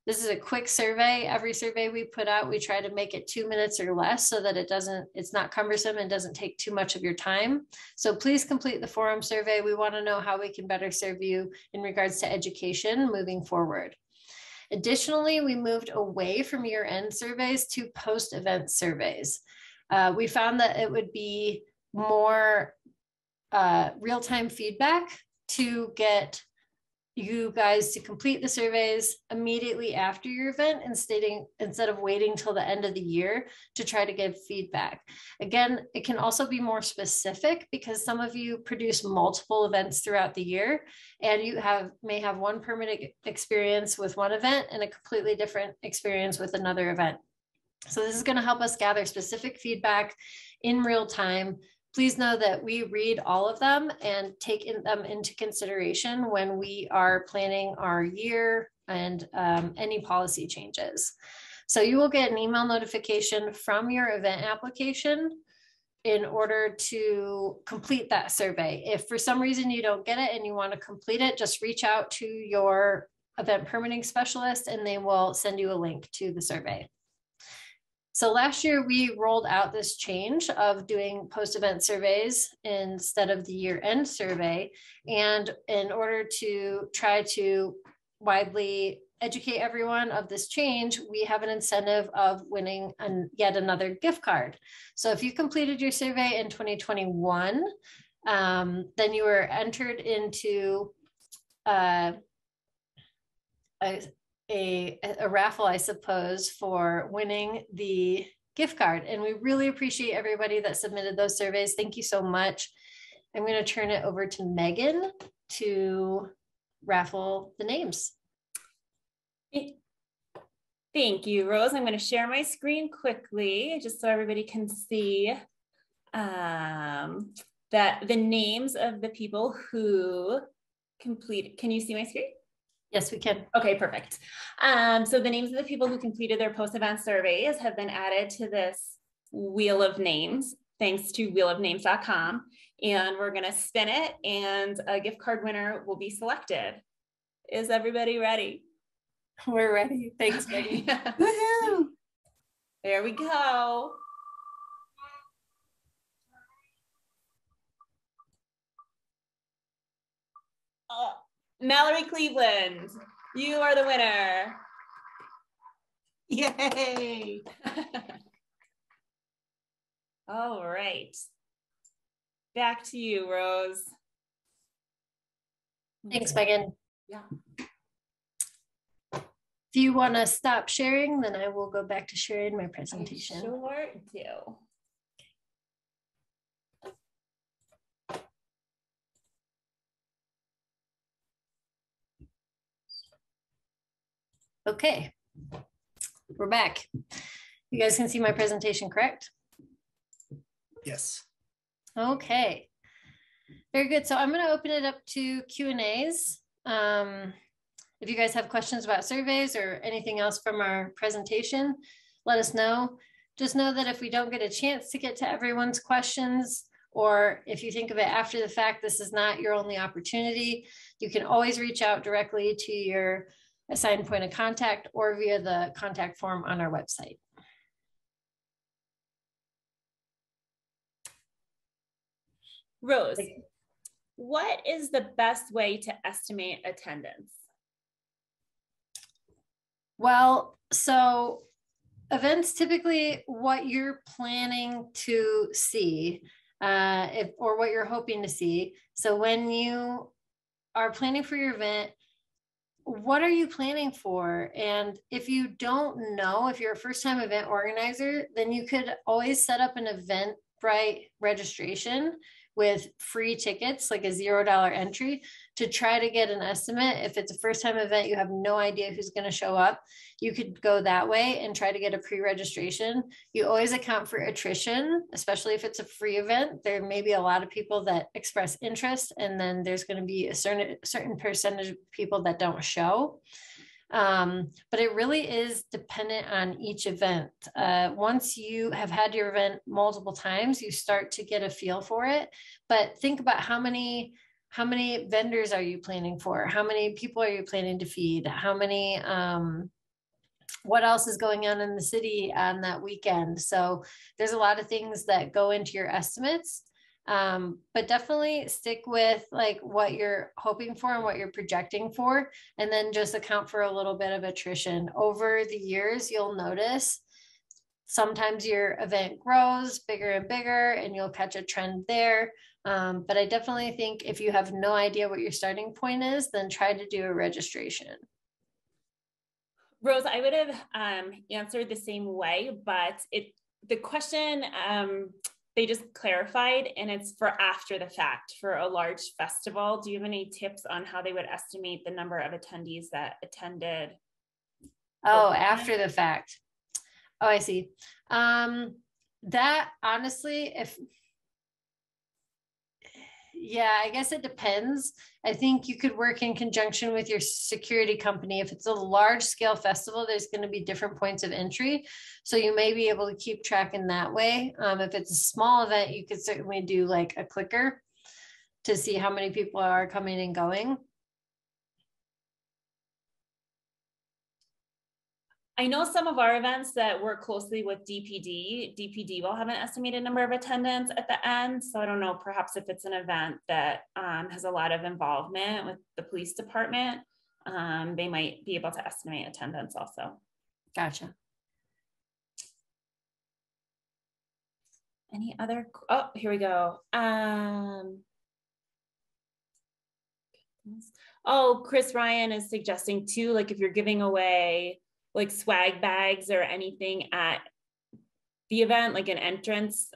This is a quick survey. Every survey we put out, we try to make it 2 minutes or less so that it's not cumbersome and doesn't take too much of your time. So please complete the forum survey. We want to know how we can better serve you in regards to education moving forward. Additionally, we moved away from year-end surveys to post-event surveys. We found that it would be more real-time feedback to get you guys to complete the surveys immediately after your event instead of waiting till the end of the year to try to give feedback. Again, it can also be more specific because some of you produce multiple events throughout the year, and you may have one permanent experience with one event and a completely different experience with another event. So this is going to help us gather specific feedback in real time. Please know that we read all of them and take them into consideration when we are planning our year and any policy changes. So you will get an email notification from your event application in order to complete that survey. If for some reason you don't get it and you want to complete it, just reach out to your event permitting specialist and they will send you a link to the survey. So last year we rolled out this change of doing post-event surveys instead of the year-end survey. And in order to try to widely educate everyone of this change, we have an incentive of winning yet another gift card. So if you completed your survey in 2021, then you were entered into a raffle, I suppose, for winning the gift card. And we really appreciate everybody that submitted those surveys. Thank you so much. I'm going to turn it over to Megan to raffle the names. Thank you, Rose. I'm going to share my screen quickly just so everybody can see that the names of the people who completed. Can you see my screen? Yes, we can. Okay, perfect. So the names of the people who completed their post-event surveys have been added to this wheel of names, thanks to wheelofnames.com. And we're going to spin it and a gift card winner will be selected. Is everybody ready? We're ready. Thanks, Maggie. Woohoo! There we go. Mallory Cleveland, you are the winner. Yay! All right. Back to you, Rose. Thanks, Megan. Yeah. If you want to stop sharing, then I will go back to sharing my presentation. I sure do. Okay, we're back. You guys can see my presentation, correct? Yes. Okay, very good. So I'm going to open it up to Q&As. If you guys have questions about surveys or anything else from our presentation, let us know. Just know that if we don't get a chance to get to everyone's questions, or if you think of it after the fact, this is not your only opportunity, you can always reach out directly to your assigned point of contact or via the contact form on our website. Rose, what is the best way to estimate attendance? Well, so events, typically what you're planning to see, or what you're hoping to see. So when you are planning for your event, what are you planning for? And if you don't know, if you're a first-time event organizer, then you could always set up an Eventbrite registration with free tickets, like a $0 entry, to try to get an estimate. If it's a first-time event, you have no idea who's going to show up, you could go that way and try to get a pre-registration. You always account for attrition, especially if it's a free event. There may be a lot of people that express interest, and then there's going to be a certain percentage of people that don't show. But it really is dependent on each event. Once you have had your event multiple times, you start to get a feel for it. But think about how many vendors are you planning for? How many people are you planning to feed? How many, what else is going on in the city on that weekend? So there's a lot of things that go into your estimates. But definitely stick with like what you're hoping for and what you're projecting for, and then just account for a little bit of attrition. Over the years, you'll notice sometimes your event grows bigger and bigger, and you'll catch a trend there. But I definitely think if you have no idea what your starting point is, then try to do a registration. Rose, I would have answered the same way, but the question, they just clarified, and it's for after the fact for a large festival. Do you have any tips on how they would estimate the number of attendees that attended? Oh, after the fact. Oh, I see. That honestly, I guess it depends. I think you could work in conjunction with your security company. If it's a large scale festival, there's going to be different points of entry. So you may be able to keep track in that way. If it's a small event, you could certainly do like a clicker to see how many people are coming and going. I know some of our events that work closely with DPD will have an estimated number of attendance at the end. So I don't know, perhaps if it's an event that has a lot of involvement with the police department, they might be able to estimate attendance also. Gotcha. Any other, oh, here we go. Oh, Chris Ryan is suggesting too, like if you're giving away like swag bags or anything at the event, like an entrance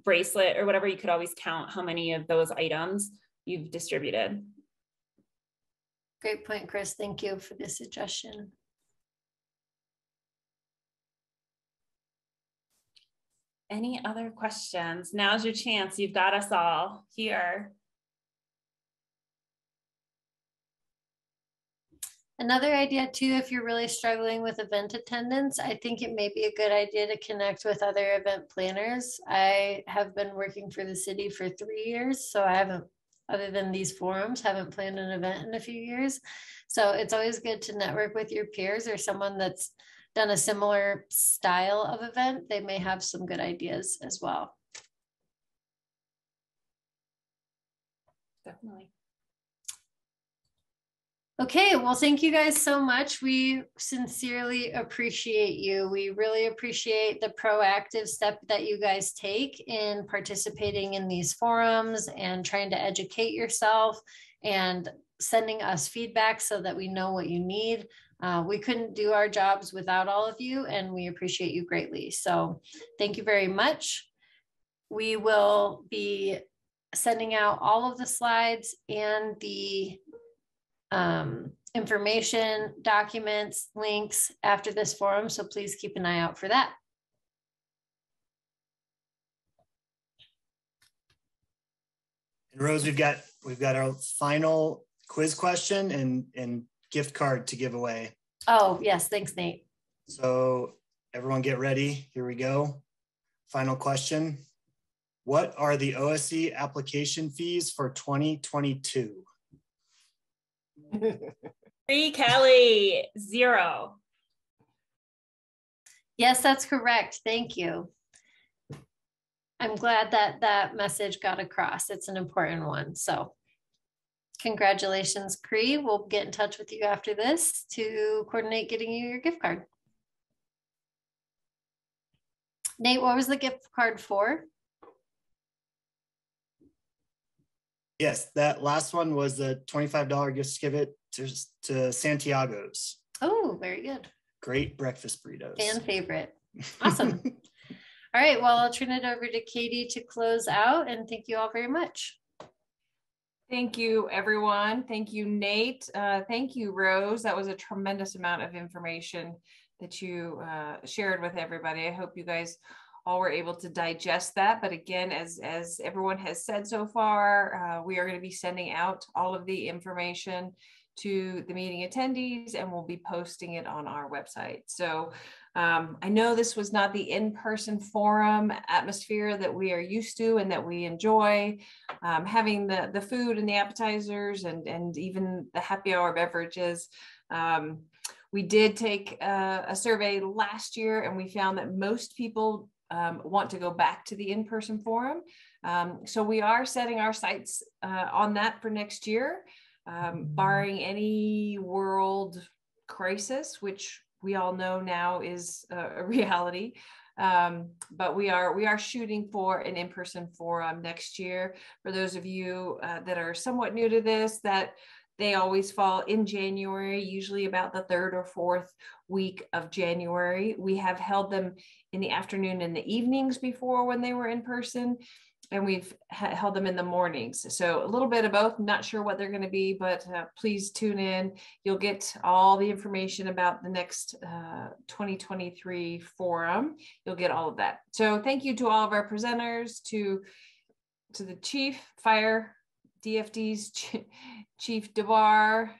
bracelet or whatever, you could always count how many of those items you've distributed. Great point, Chris. Thank you for the suggestion. Any other questions? Now's your chance. You've got us all here. Another idea too, if you're really struggling with event attendance, I think it may be a good idea to connect with other event planners. I have been working for the city for 3 years, so I haven't, other than these forums, haven't planned an event in a few years. So it's always good to network with your peers or someone that's done a similar style of event. They may have some good ideas as well. Definitely. Okay, well, thank you guys so much. We sincerely appreciate you. We really appreciate the proactive step that you guys take in participating in these forums and trying to educate yourself and sending us feedback so that we know what you need. We couldn't do our jobs without all of you, and we appreciate you greatly. So thank you very much. We will be sending out all of the slides and the information, documents, links after this forum. So please keep an eye out for that. And Rose, we've got our final quiz question and gift card to give away. Oh, yes. Thanks, Nate. So everyone get ready. Here we go. Final question. What are the OSE application fees for 2022? Free Kelly, 0. Yes, that's correct. Thank you. I'm glad that that message got across. It's an important one. So congratulations, Cree. We'll get in touch with you after this to coordinate getting you your gift card. Nate, what was the gift card for? Yes, that last one was a $25 gift certificate to Santiago's. Oh, very good. Great breakfast burritos. Fan favorite. Awesome. All right, well, I'll turn it over to Katie to close out, and thank you all very much. Thank you, everyone. Thank you, Nate. Thank you, Rose. That was a tremendous amount of information that you shared with everybody. I hope you guys all were able to digest that. But again, as everyone has said so far, we are going to be sending out all of the information to the meeting attendees, and we'll be posting it on our website. So I know this was not the in-person forum atmosphere that we are used to and that we enjoy. Having the food and the appetizers and even the happy hour beverages. We did take a survey last year, and we found that most people want to go back to the in-person forum. So we are setting our sights on that for next year. Barring any world crisis, which we all know now is a reality. But we are shooting for an in-person forum next year. For those of you that are somewhat new to this, that they always fall in January, usually about the 3rd or 4th week of January. We have held them in the afternoon and the evenings before when they were in person. And we've held them in the mornings. So a little bit of both, not sure what they're going to be, but please tune in. You'll get all the information about the next 2023 forum. You'll get all of that. So thank you to all of our presenters, to the Chief Fire DFD's Chief Debarr,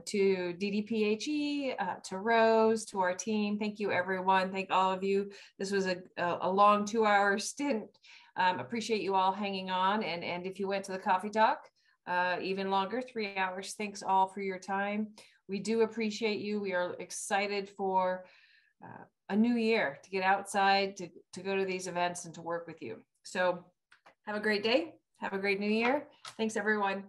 to DDPHE, to Rose, to our team. Thank you, everyone. Thank all of you. This was a long 2-hour stint. Appreciate you all hanging on. And if you went to the coffee talk, even longer, 3 hours, thanks all for your time. We do appreciate you. We are excited for a new year to get outside, to go to these events and to work with you. So have a great day. Have a great new year. Thanks, everyone.